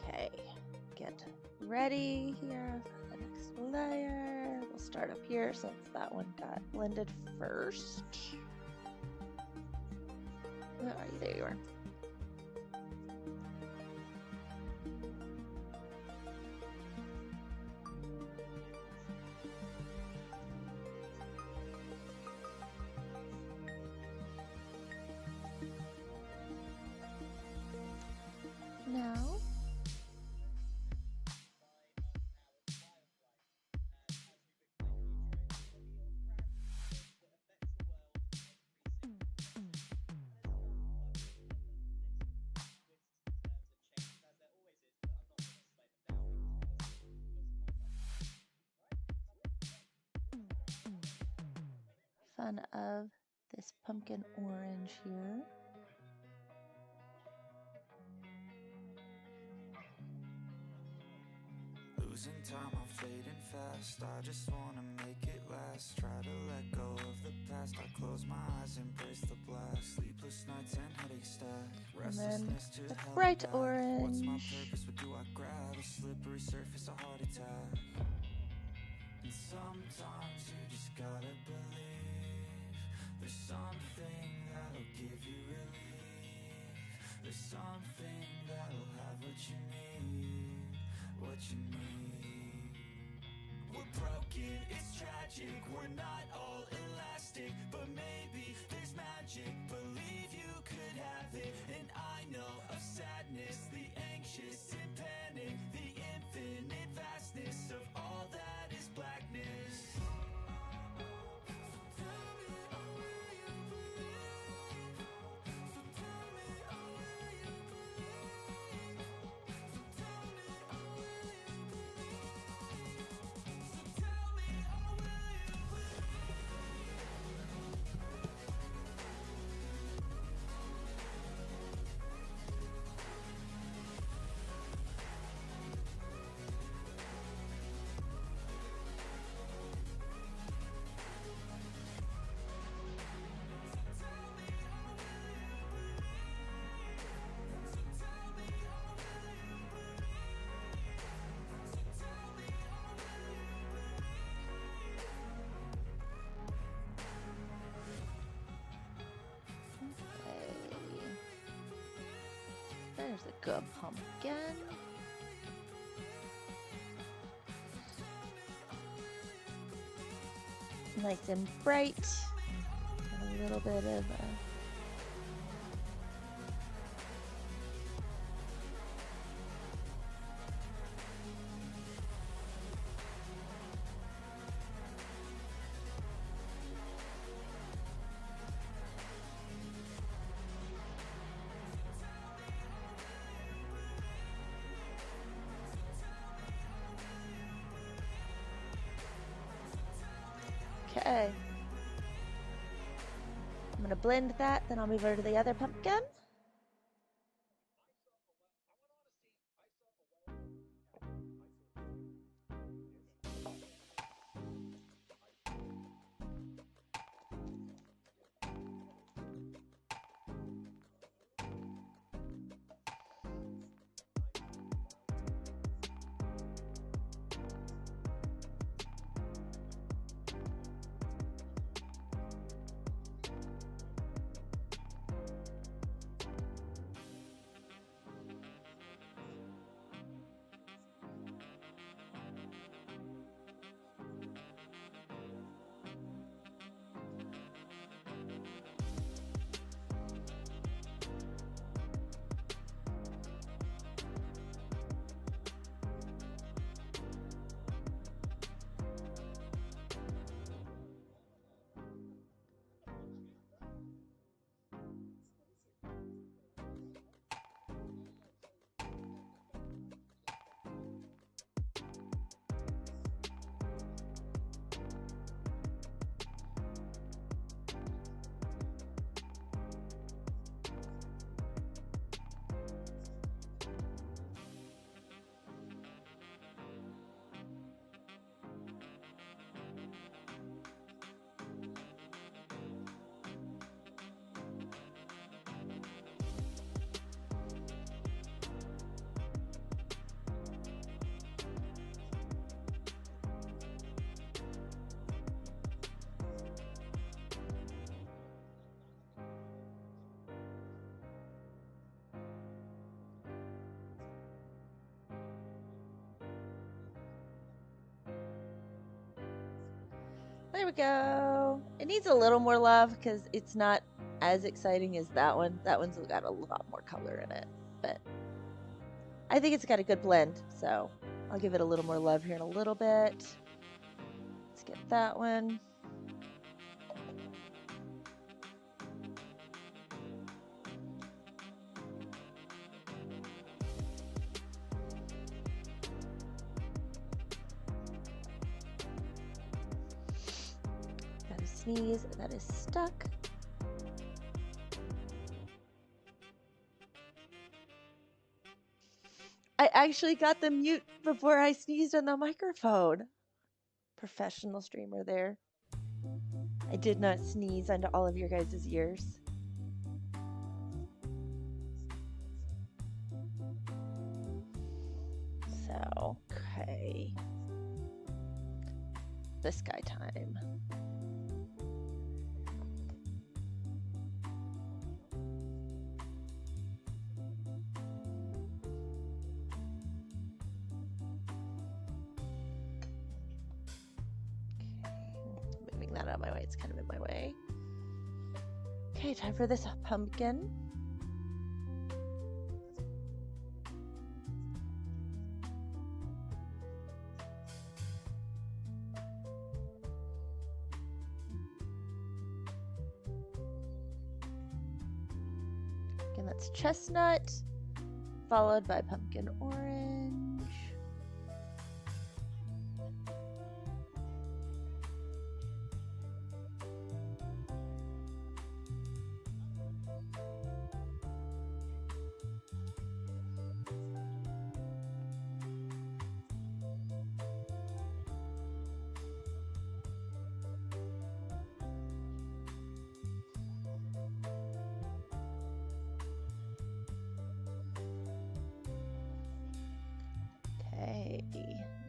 Okay, get ready here for the next layer. We'll start up here since that one got blended first. Where are you? There you are. Now, fun of this pumpkin orange here. Losing time, I'm fading fast. I just wanna make it last. Try to let go of the past. I close my eyes, embrace the blast. Sleepless nights and headache stack. Restlessness to The hell bright and back. What's my orange. purpose? What do I grab? A slippery surface, a heart attack. And sometimes you just gotta believe. There's something that'll give you relief. There's something that'll have what you need. What you need. We're broken, it's tragic. We're not all elastic, but maybe there's magic. Believe you could have it. And I know of sadness, the anxious and panic, the infinite vastness of all that is blackness. There's a good pumpkin. Nice and bright. And a little bit of okay. I'm gonna blend that, then I'll move over to the other pumpkin. There we go. It needs a little more love because it's not as exciting as that one. That one's got a lot more color in it, but I think it's got a good blend, so I'll give it a little more love here in a little bit. Let's get that one. sneeze that is stuck. I actually got the mute before I sneezed on the microphone. Professional streamer there. I did not sneeze onto all of your guys' ears. So, okay. This guy time. Moving that out of my way. It's kind of in my way. Okay, time for this pumpkin. Again, that's chestnut, followed by pumpkin orange.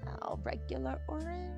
Now regular orange.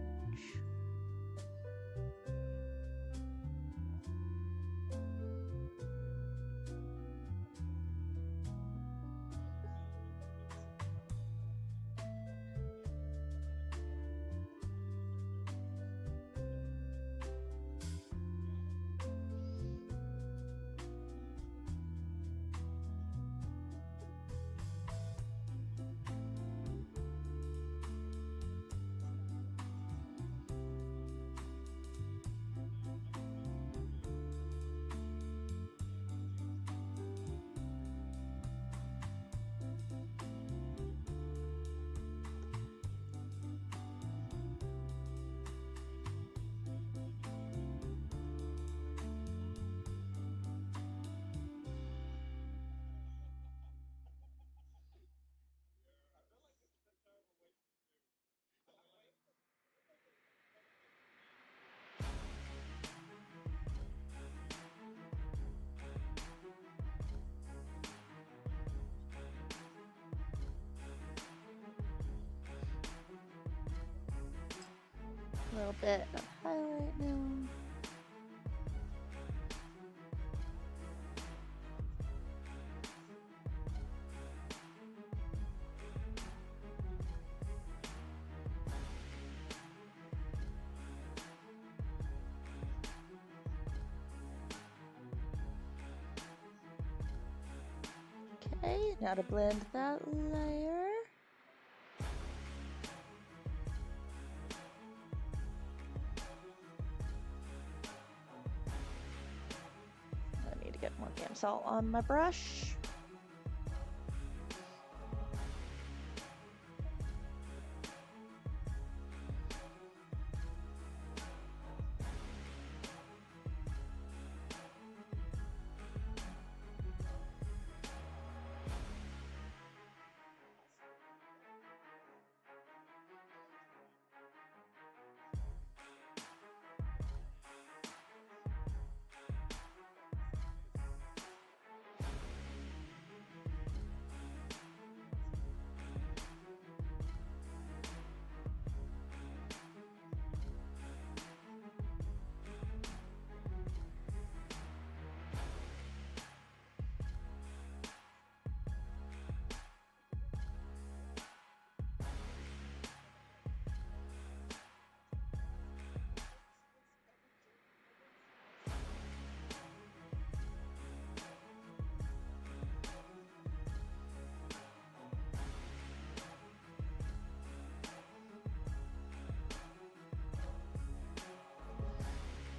A little bit of highlight now. Okay, now to blend that layer. I need to get more damn salt on my brush.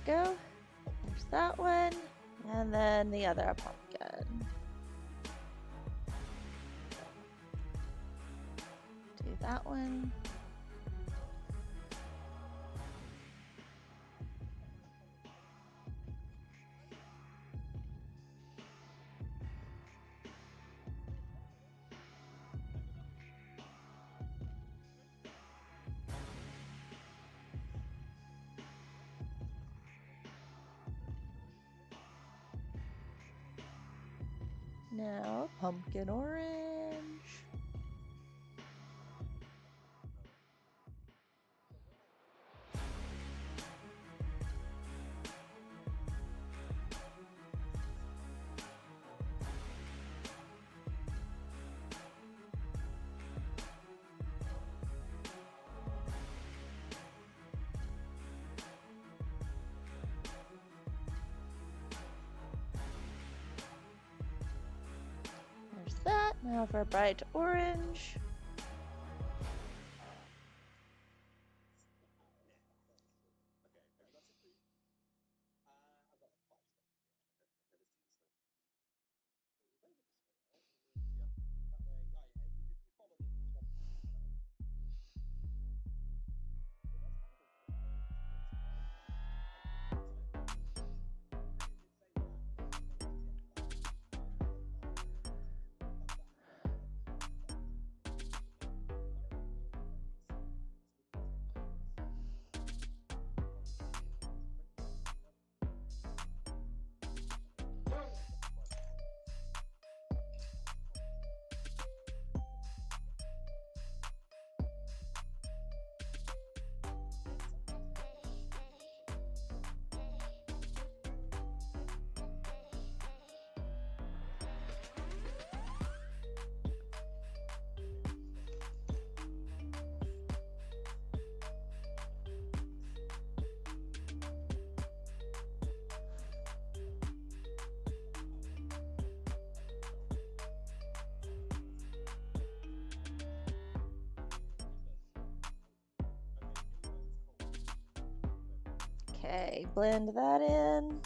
Go. There's that one, and then the other pumpkin. Do that one. Now, pumpkin orange. There's that. Now for a bright orange. Okay, blend that in.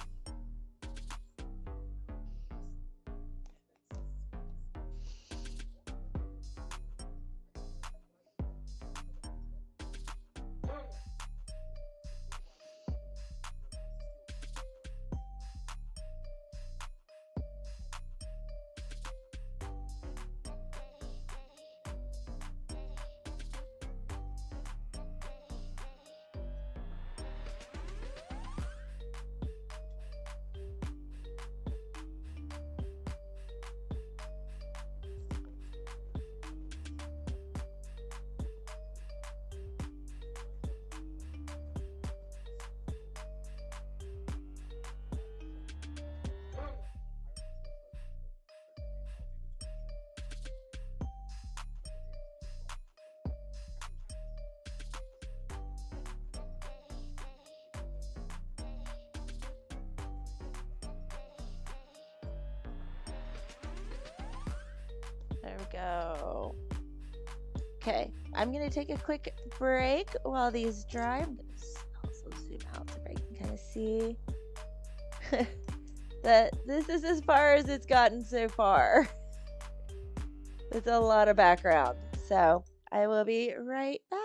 There we go. Okay, I'm going to take a quick break while these dry. I'm going to also zoom out so I can kind of see that this is as far as it's gotten so far. It's a lot of background. So I will be right back.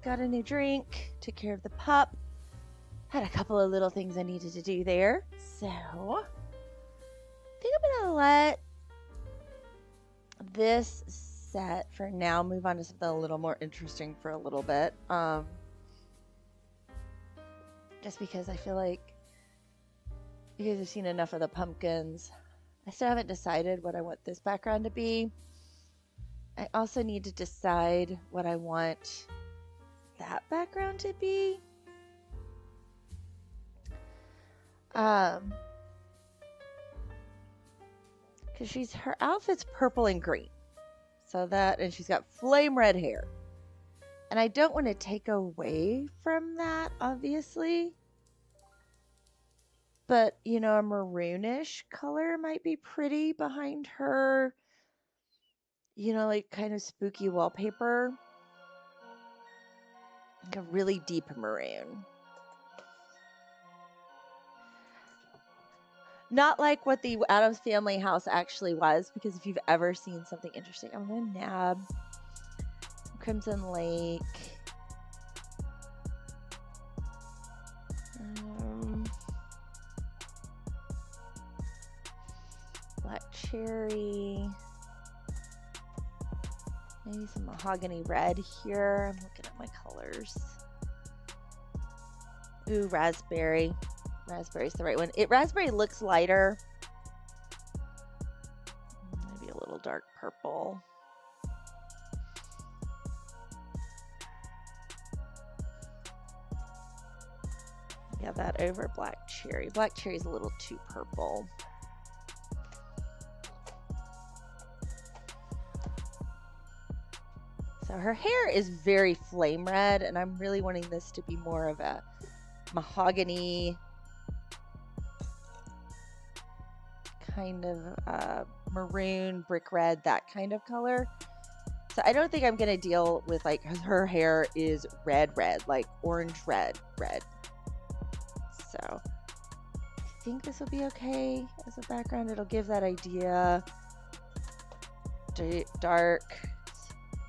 got a new drink, took care of the pup. Had a couple of little things I needed to do there. So, I think I'm going to let this set for now move on to something a little more interesting for a little bit. Just because I feel like you guys have seen enough of the pumpkins. I still haven't decided what I want this background to be. I also need to decide what I want that background to be. Because her outfit's purple and green. So that, and she's got flame red hair. And I don't want to take away from that, obviously. But, you know, a maroonish color might be pretty behind her, you know, like kind of spooky wallpaper. Like a really deep maroon. Not like what the Addams Family house actually was, because if you've ever seen something interesting, I'm going to nab Crimson Lake. Black cherry. Maybe some mahogany red here. I'm looking at my colors. Ooh, raspberry. Raspberry's the right one. Raspberry looks lighter. Maybe a little dark purple. Yeah, that over black cherry. Black cherry's a little too purple. So her hair is very flame red, and I'm really wanting this to be more of a mahogany kind of maroon, brick red, that kind of color. So I don't think I'm going to deal with like her hair is red, like orange, red. So I think this will be okay as a background. It'll give that idea. Dark,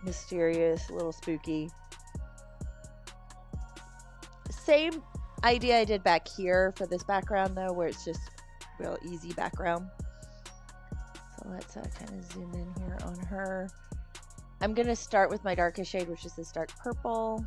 mysterious, a little spooky. Same idea I did back here for this background though, where it's just real easy background. So let's kind of zoom in here on her. I'm going to start with my darkest shade, which is this dark purple.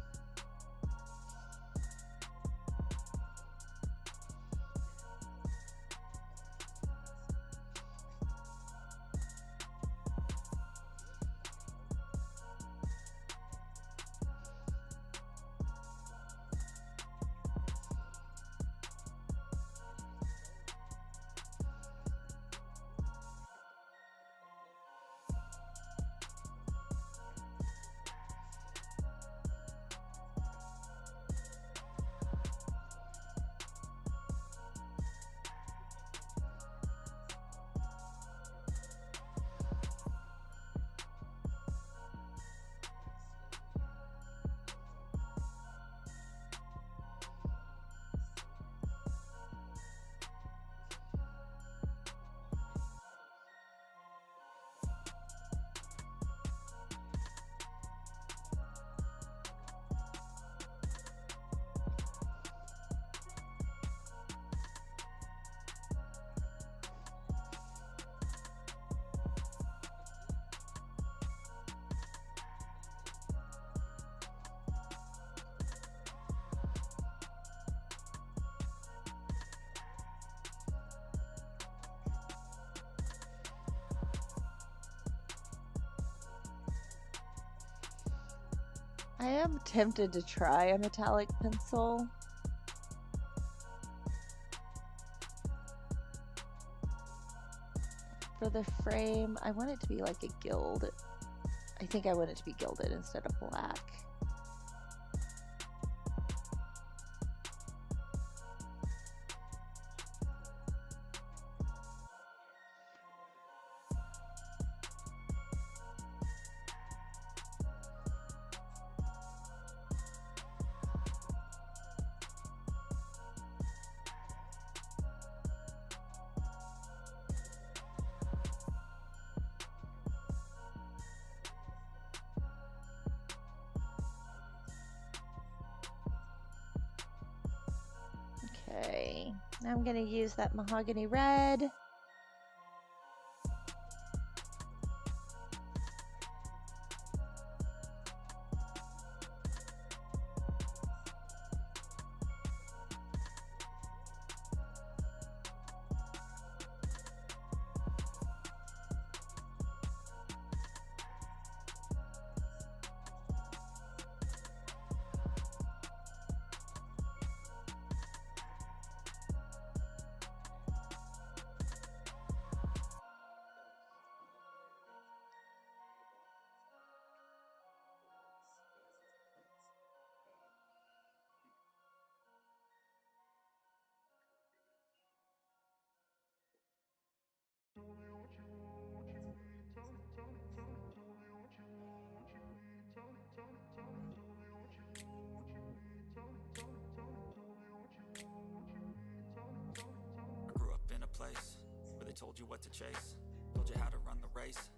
I am tempted to try a metallic pencil. For the frame, I want it to be like a gild. I think I want it to be gilded instead of black. Okay, now I'm going to use that mahogany red. I grew up in a place where they told you what to chase, told you how to run the race.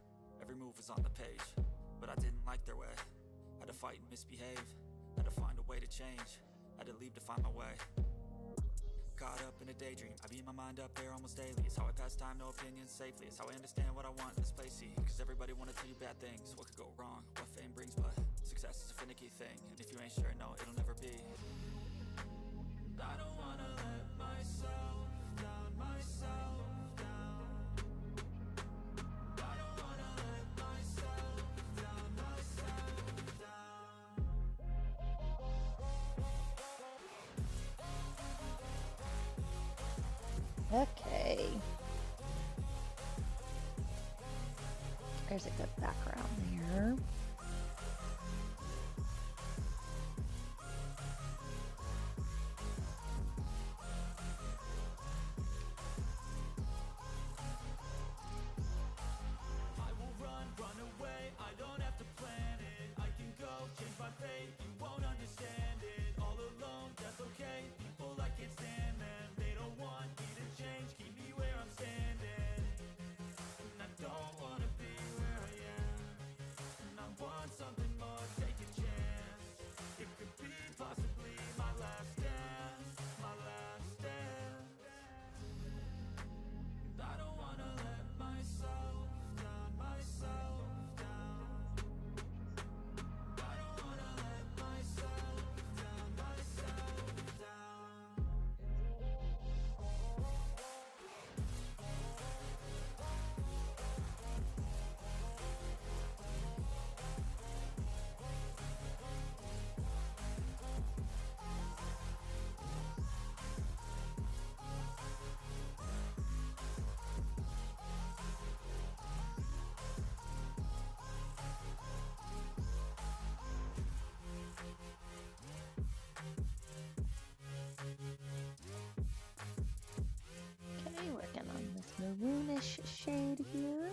Every move was on the page, but I didn't like their way. Had to fight and misbehave, had to find a way to change, had to leave to find my way. Caught up in a daydream, I beat my mind up there almost daily. It's how I pass time, no opinions safely. It's how I understand what I want in this place, see. Cause everybody wanna tell you bad things, what could go wrong, what fame brings. But success is a finicky thing, and if you ain't sure, no, it'll never be. I don't wanna let myself down, myself down. I don't wanna let myself down, myself down. Okay. There's a good background there. I will run away, I don't have to plan it. I can go, change my fate, you won't understand it. All alone, that's okay, people I can't stand them. They don't want me to change, keep me where I'm standing. And I don't wanna be where I am, and I want something more, take a chance. It could be possibly my last dance, my last dance. I don't wanna let myself down, myself down. I don't wanna let myself down, myself down. Okay, working on this maroonish shade here.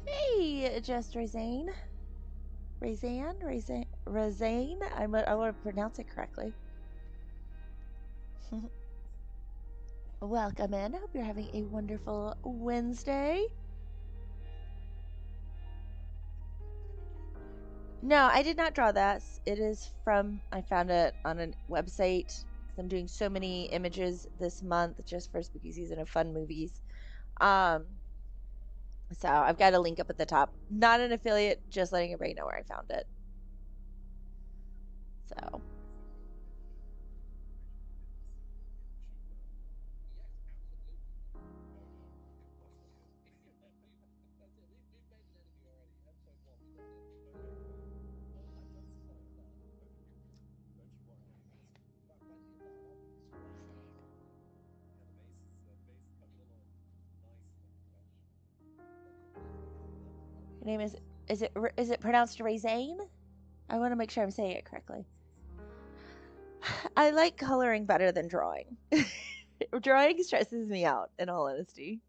Hey, just Razane. Razane. I want to pronounce it correctly. Welcome in. Hope you're having a wonderful Wednesday. No, I did not draw that. It is from, I found it on a website. I'm doing so many images this month just for spooky season of fun movies. So I've got a link up at the top. Not an affiliate, just letting everybody know where I found it. Your name is it pronounced Razane? I want to make sure I'm saying it correctly. I like coloring better than drawing. Drawing stresses me out, in all honesty.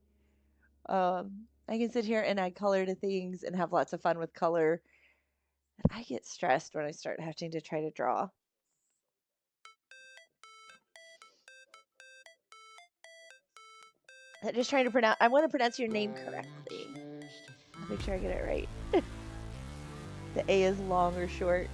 I can sit here and add color to things and have lots of fun with color. I get stressed when I start having to try to draw. I'm just trying to pronounce. I want to pronounce your name correctly. I'll make sure I get it right. The A is long or short.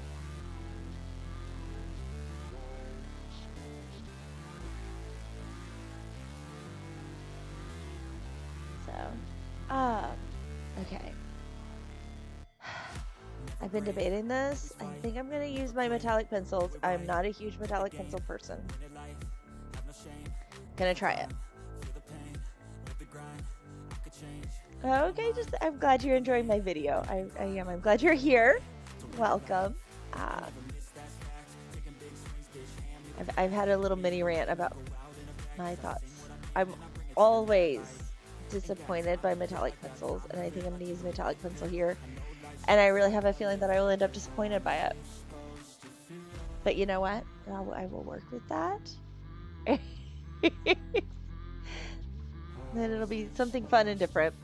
So, okay. I've been debating this. I think I'm going to use my metallic pencils. I'm not a huge metallic pencil person. Gonna try it. Okay, I'm glad you're enjoying my video. I am. I'm glad you're here. Welcome. I've had a little mini rant about my thoughts. I'm always disappointed by metallic pencils, and I think I'm going to use a metallic pencil here. And I really have a feeling that I will end up disappointed by it. But you know what? I will work with that. Then it'll be something fun and different.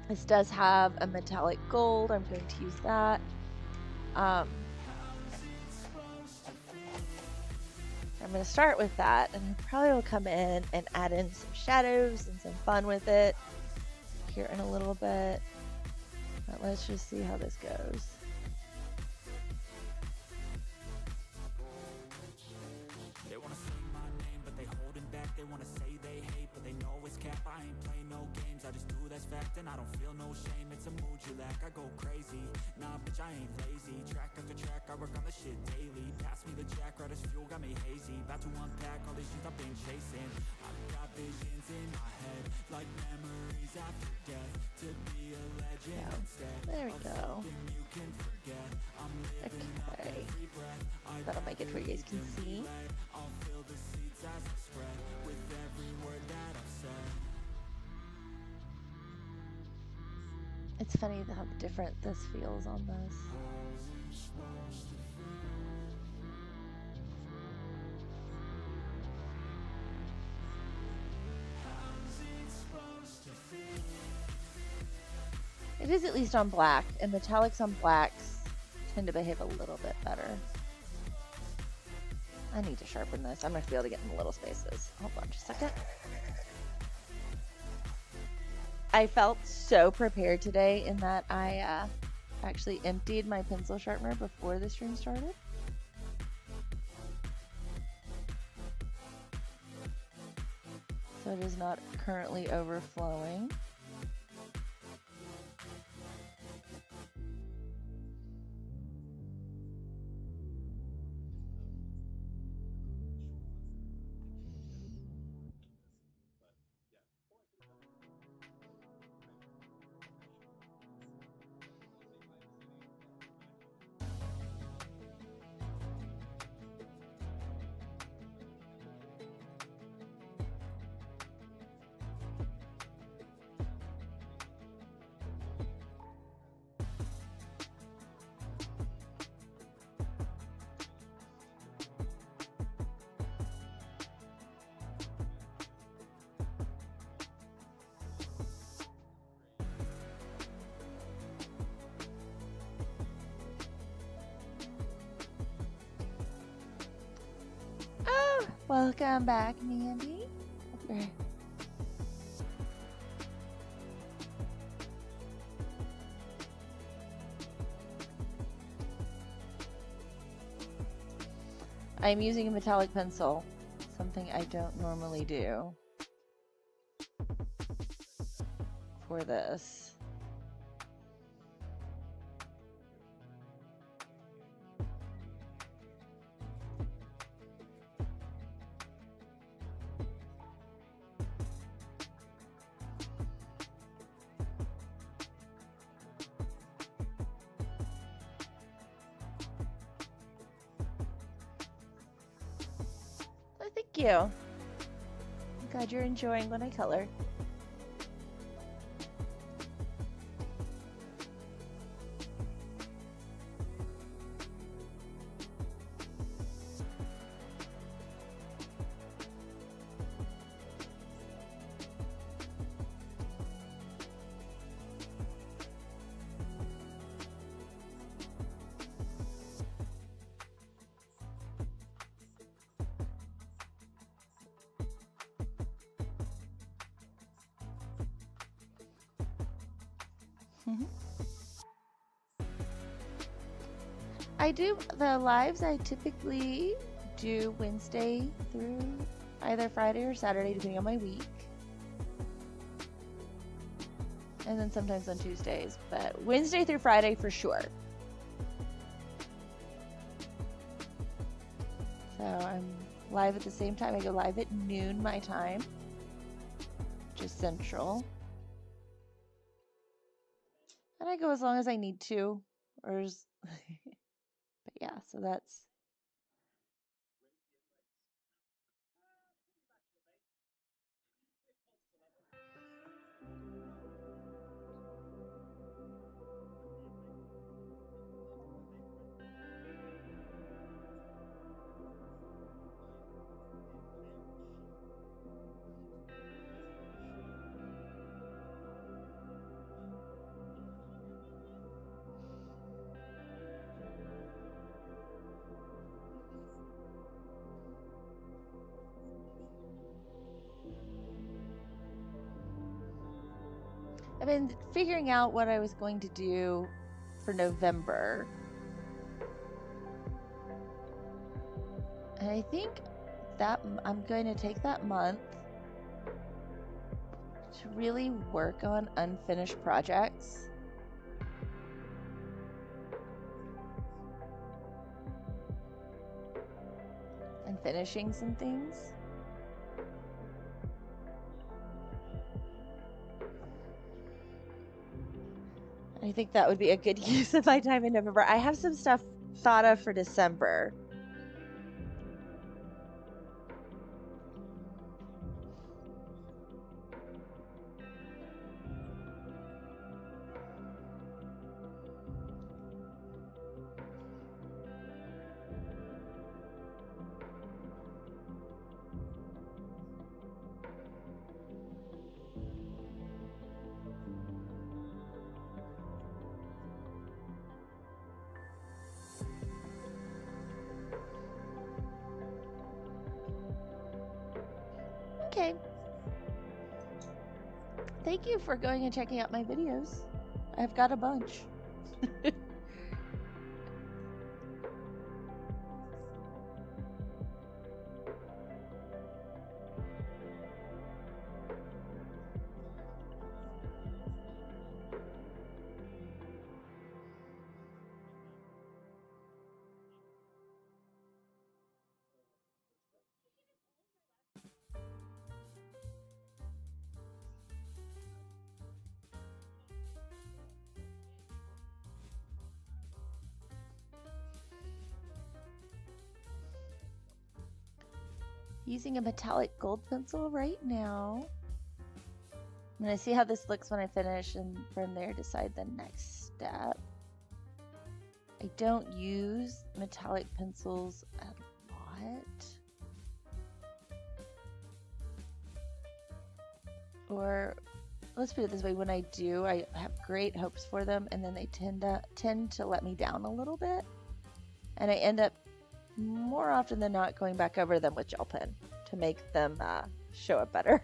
This does have a metallic gold. I'm going to use that. I'm going to start with that, and I probably will come in and add in some shadows and some fun with it here in a little bit. But let's just see how this goes. They want to sing my name, but they holding back. They want to say they hate, but they know it's cap. I ain't play no games, I just do that's fact, and I don't feel no shame. It's a mood you lack. I go crazy. Nah, bitch, I ain't lazy. Track after track, I work on the shit daily. Pass me the jack, right as fuel, got me hazy. About to unpack all these things I've been chasing. I've got visions in my head, like memories after death. To be a legend instead. There we go. Okay. That'll make it where you guys can see. I'll fill the seats as I spread with every word that I've said. It's funny how different this feels on this. It is at least on black, and metallics on blacks tend to behave a little bit better. I need to sharpen this. I'm going to be able to get in the little spaces. Hold on just a second. I felt so prepared today in that I actually emptied my pencil sharpener before the stream started. So it is not currently overflowing. Welcome back, Mandy. Okay. I'm using a metallic pencil, something I don't normally do for this. Thank you. I'm glad you're enjoying when I color. I do the lives. I typically do Wednesday through either Friday or Saturday, depending on my week. And then sometimes on Tuesdays, but Wednesday through Friday for sure. So I'm live at the same time. I go live at noon my time, which is Central. And I go as long as I need to, or but yeah, so that's. I've been figuring out what I was going to do for November. And I think that I'm going to take that month to really work on unfinished projects. And finishing some things. I think that would be a good use of my time in November. I have some stuff thought of for December. Okay. Thank you for going and checking out my videos. I've got a bunch. Using a metallic gold pencil right now. I'm going to see how this looks when I finish and from there decide the next step. I don't use metallic pencils a lot. Or let's put it this way, when I do, I have great hopes for them and then they tend to let me down a little bit. And I end up more often than not going back over them with gel pen to make them show up better.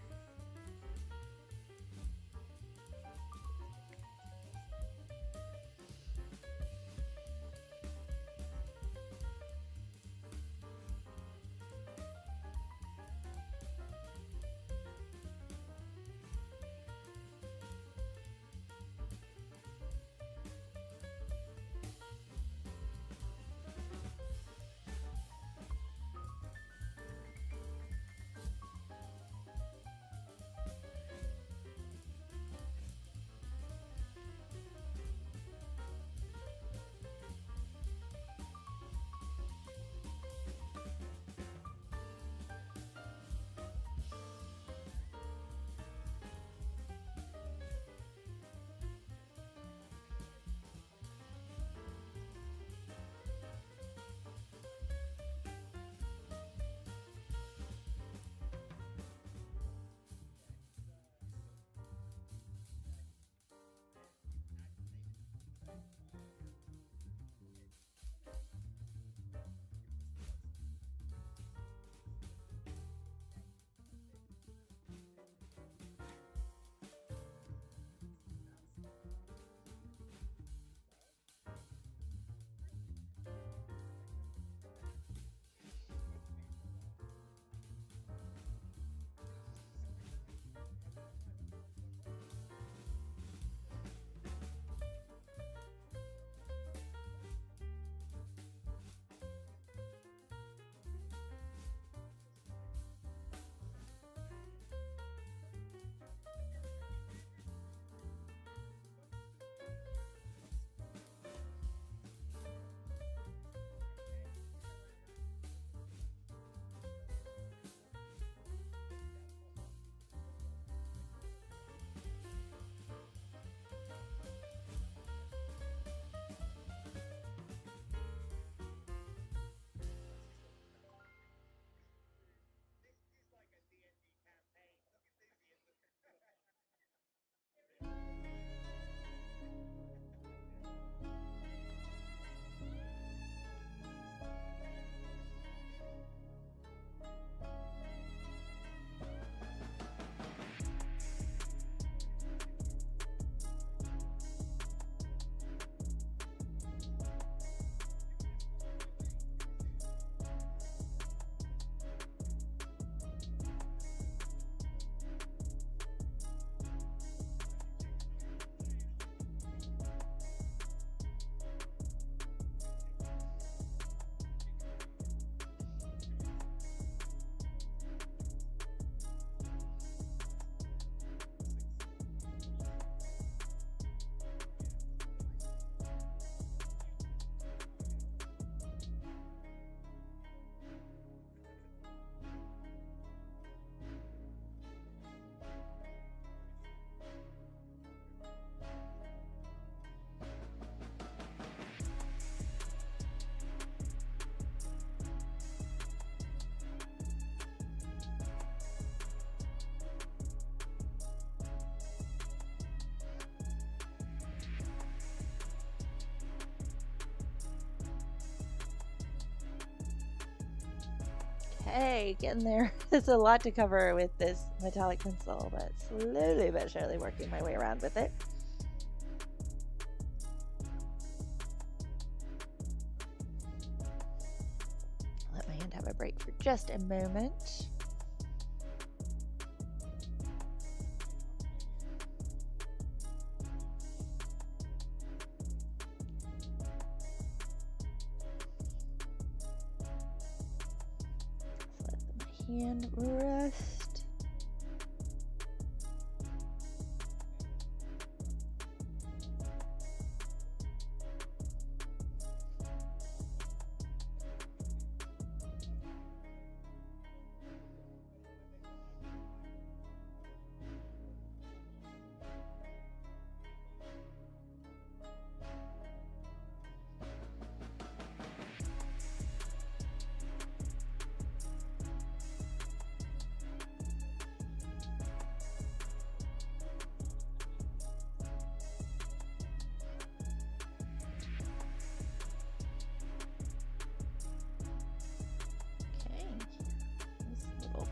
Okay, getting there. It's a lot to cover with this metallic pencil, but slowly but surely working my way around with it. Let my hand have a break for just a moment. Hand rest.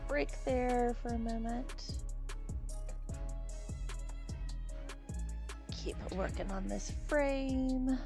Break there for a moment. Keep working on this frame.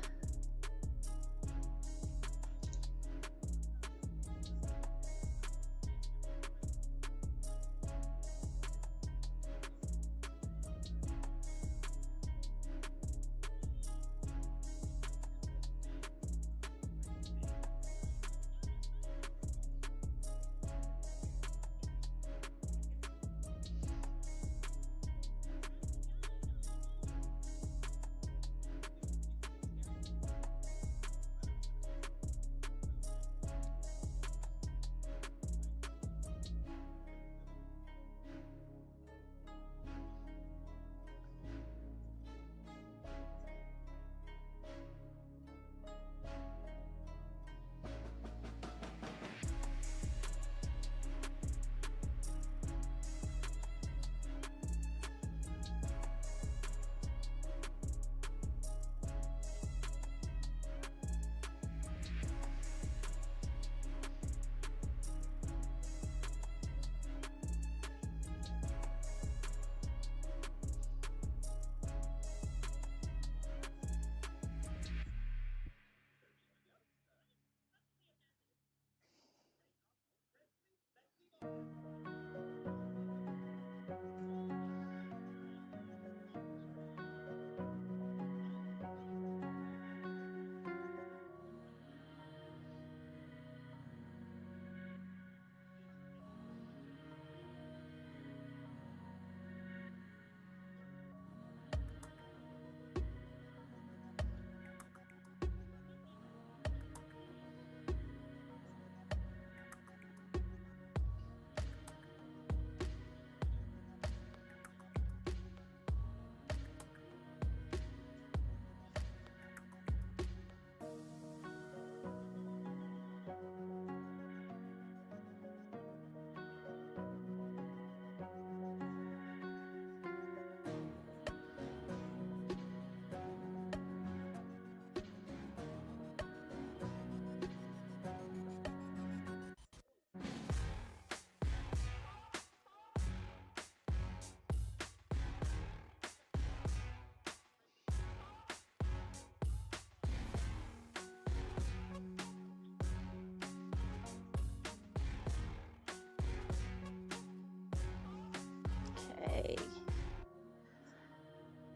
Okay.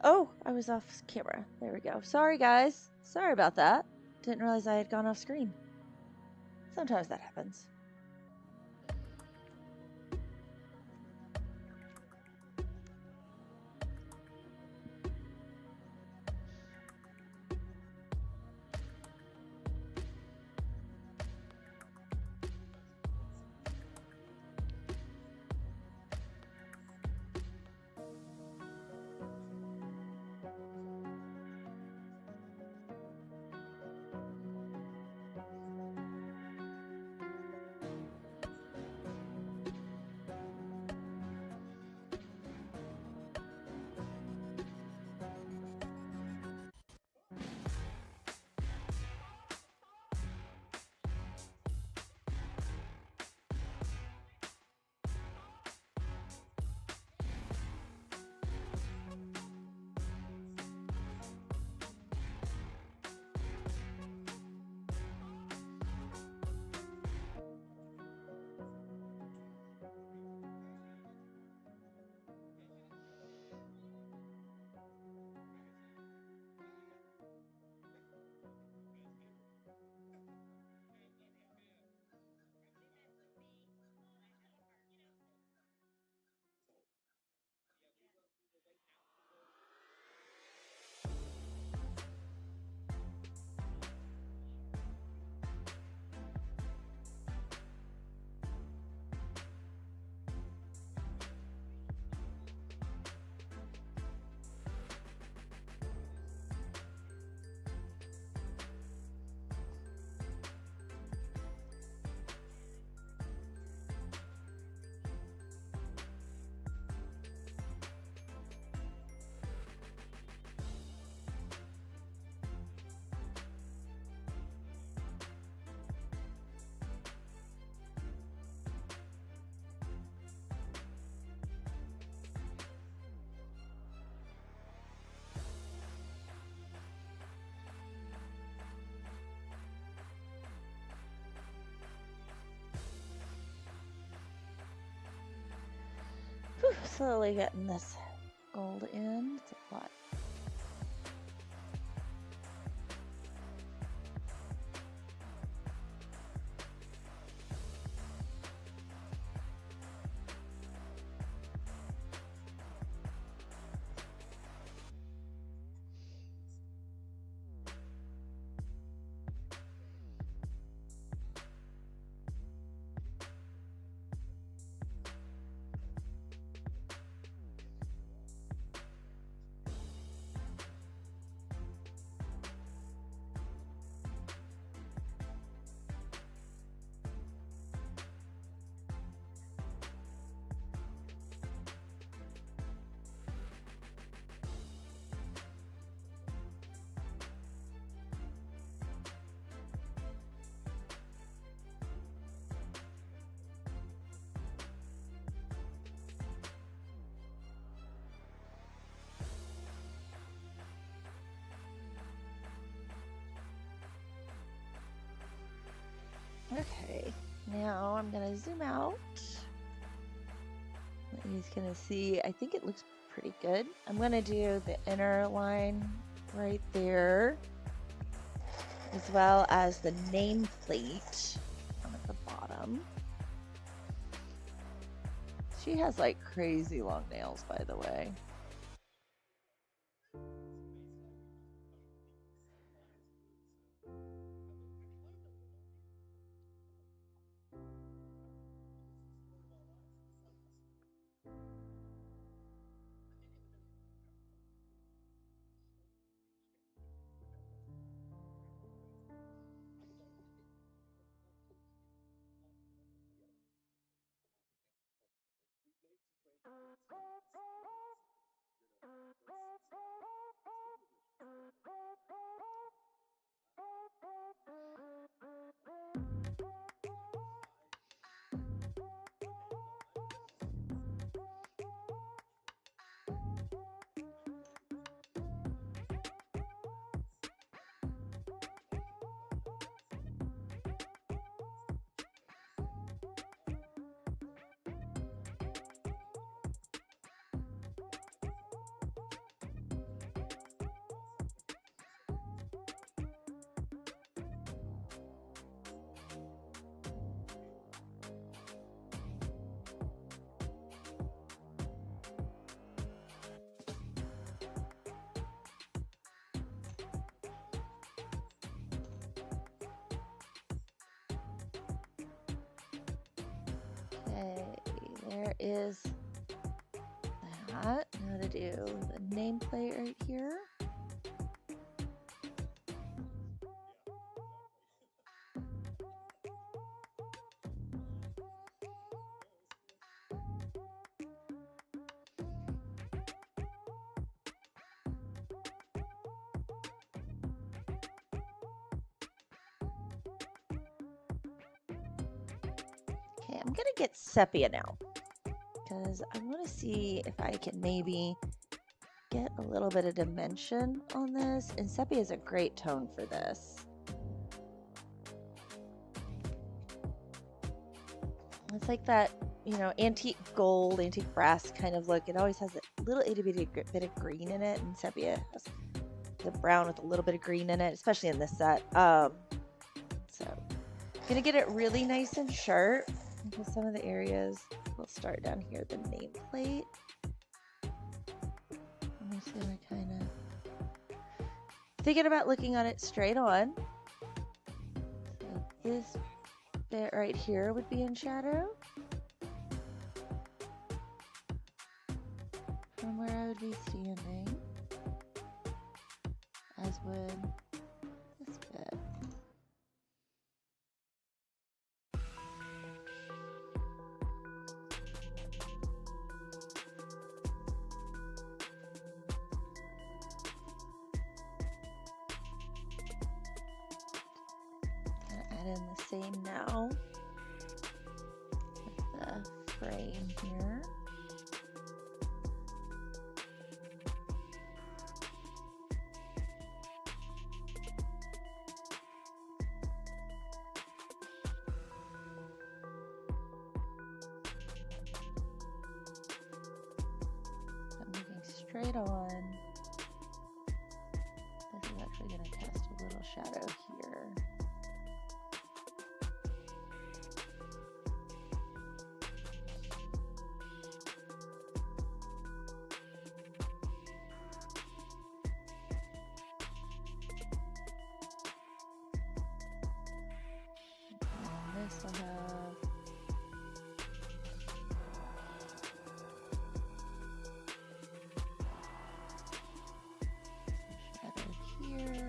Oh, I was off camera. There we go. Sorry, guys. Sorry about that. Didn't realize I had gone off screen. Sometimes that happens. slowly getting this gold in. It's a lot. Okay, now I'm gonna zoom out. He's gonna see, I think it looks pretty good. I'm gonna do the inner line right there, as well as the nameplate at the bottom. She has like crazy long nails, by the way. Okay, there is that. Now to do the nameplate right here. Okay, I'm gonna get sepia now, because I want to see if I can maybe get a little bit of dimension on this, and sepia is a great tone for this. It's like that, you know, antique gold, antique brass kind of look. It always has a little itty bitty bit of green in it, and sepia has the brown with a little bit of green in it, especially in this set. So I'm gonna get it really nice and sharp, because some of the areas, we'll start down here, the nameplate. I'm just gonna kind of thinking about looking at it straight on. So this bit right here would be in shadow from where I would be standing, as would this bit. Add in the same now with the frame here. light on. This is actually going to cast a little shadow here. And this will have shadow here.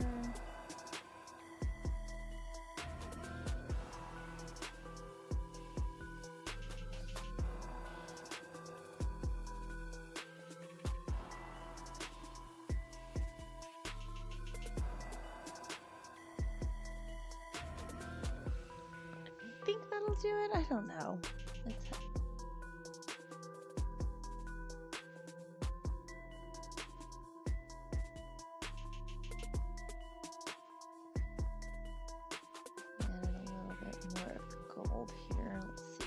I think that'll do it. I don't know. Add in a little bit more of the gold here. Let's see.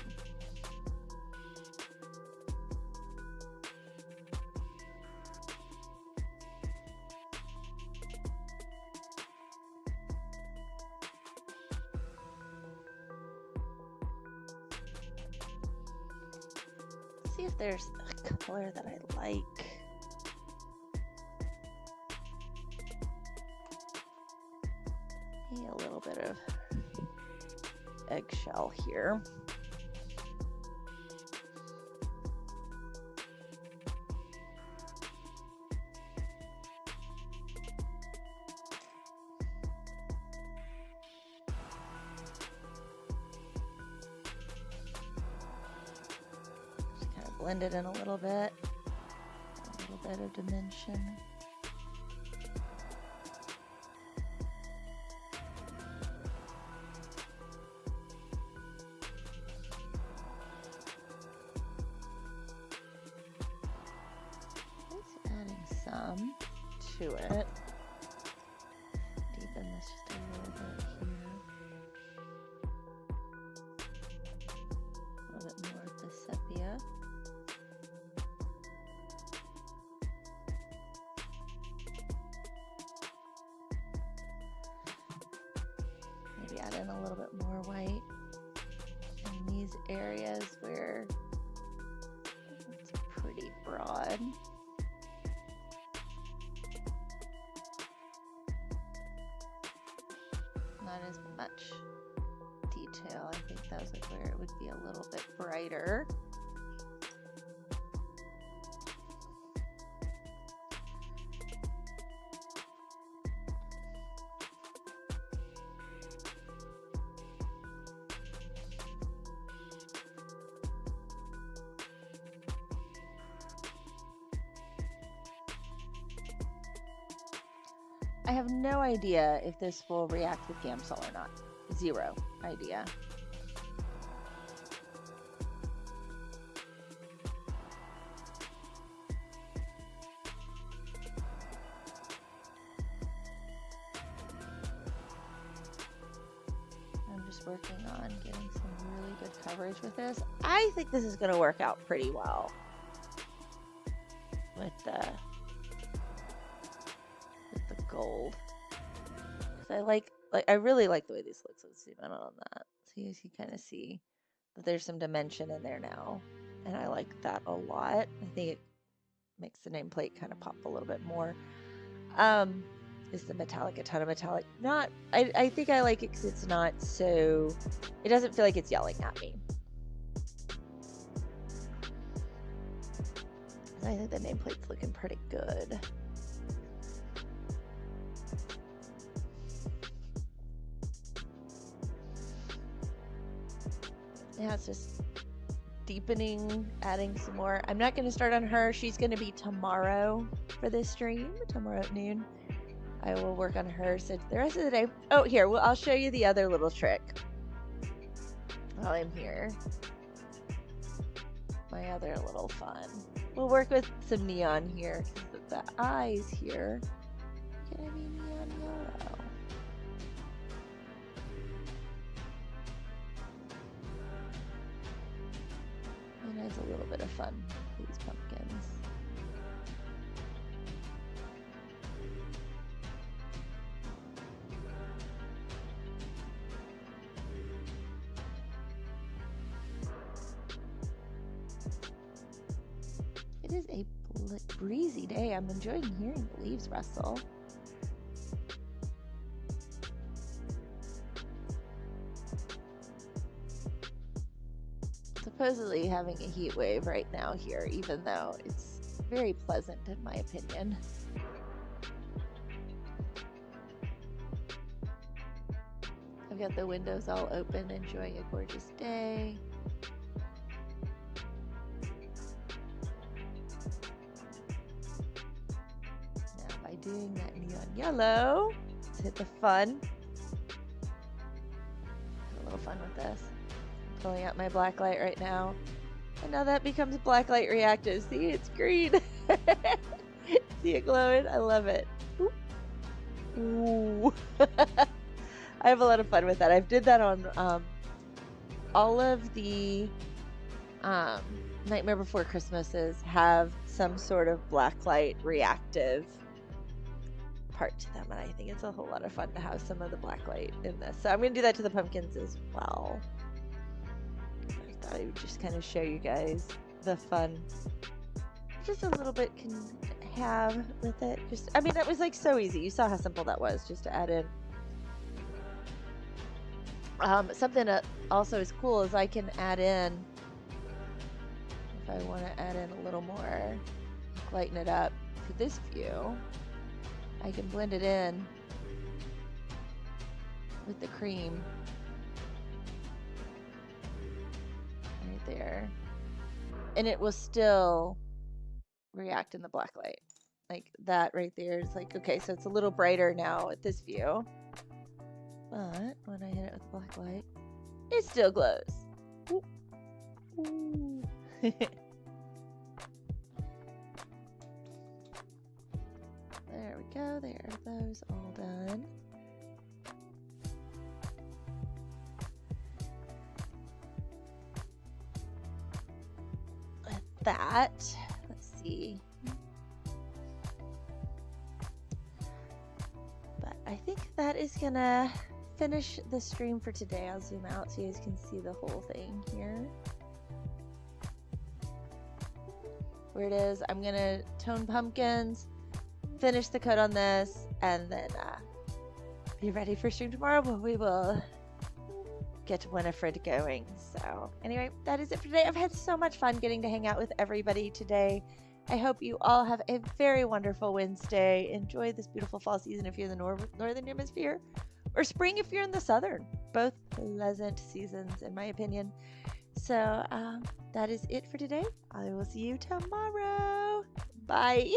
See if there's a color that I like. Maybe a little bit of eggshell here. Blend it in a little bit of dimension. Just adding some to it. Deepen this just a little bit here. A little bit more of the sepia. Maybe add in a little bit more white in these areas where it's pretty broad. Not as much detail. I think that was like where it would be a little bit brighter. I have no idea if this will react with Gamsol or not. Zero idea. I'm just working on getting some really good coverage with this. I think this is going to work out pretty well with the gold, because I really like the way this looks. Let's zoom in on that. So you kind of see that there's some dimension in there now, and I like that a lot. I think it makes the nameplate kind of pop a little bit more. Is the metallic a ton of metallic? Not. I think I like it because it's not so. It doesn't feel like it's yelling at me. I think the nameplate's looking pretty good. Yeah, it's just deepening, adding some more. I'm not going to start on her. She's going to be tomorrow for this stream, tomorrow at noon. I will work on her. So the rest of the day. Oh, here, well, I'll show you the other little trick while I'm here. My other little fun. We'll work with some neon here. The eyes here are going to be neon yellow. And there's a little bit of fun with these pumpkins. It is a breezy day. I'm enjoying hearing the leaves rustle. Supposedly having a heat wave right now here, even though it's very pleasant in my opinion. I've got the windows all open, enjoying a gorgeous day. Now by doing that neon yellow, let's hit the fun. Have a little fun with this. Pulling out my black light right now. And now that becomes black light reactive. See, it's green. See it glowing? I love it. Ooh. Ooh. I have a lot of fun with that. I've did that on all of the Nightmare Before Christmases have some sort of black light reactive part to them, and I think it's a whole lot of fun to have some of the black light in this. So I'm going to do that to the pumpkins as well. I thought I would just kind of show you guys the fun just a little bit can have with it. Just, I mean, that was like so easy. You saw how simple that was just to add in. Something that also is cool is I can add in, if I want to add in a little more, lighten it up for this view, I can blend it in with the cream right there, and it will still react in the black light. Like that right there is like, okay, so it's a little brighter now at this view. But when I hit it with the black light, it still glows. Ooh. Ooh. There we go. There are those all done. With that, let's see. But I think that is gonna finish the stream for today. I'll zoom out so you guys can see the whole thing here. Where it is, I'm gonna tone pumpkins, finish the coat on this, and then be ready for stream tomorrow, but we will get Winifred going. So anyway, that is it for today. I've had so much fun getting to hang out with everybody today. I hope you all have a very wonderful Wednesday. Enjoy this beautiful fall season if you're in the northern hemisphere, or spring if you're in the southern. Both pleasant seasons in my opinion. So that is it for today. I will see you tomorrow. Bye.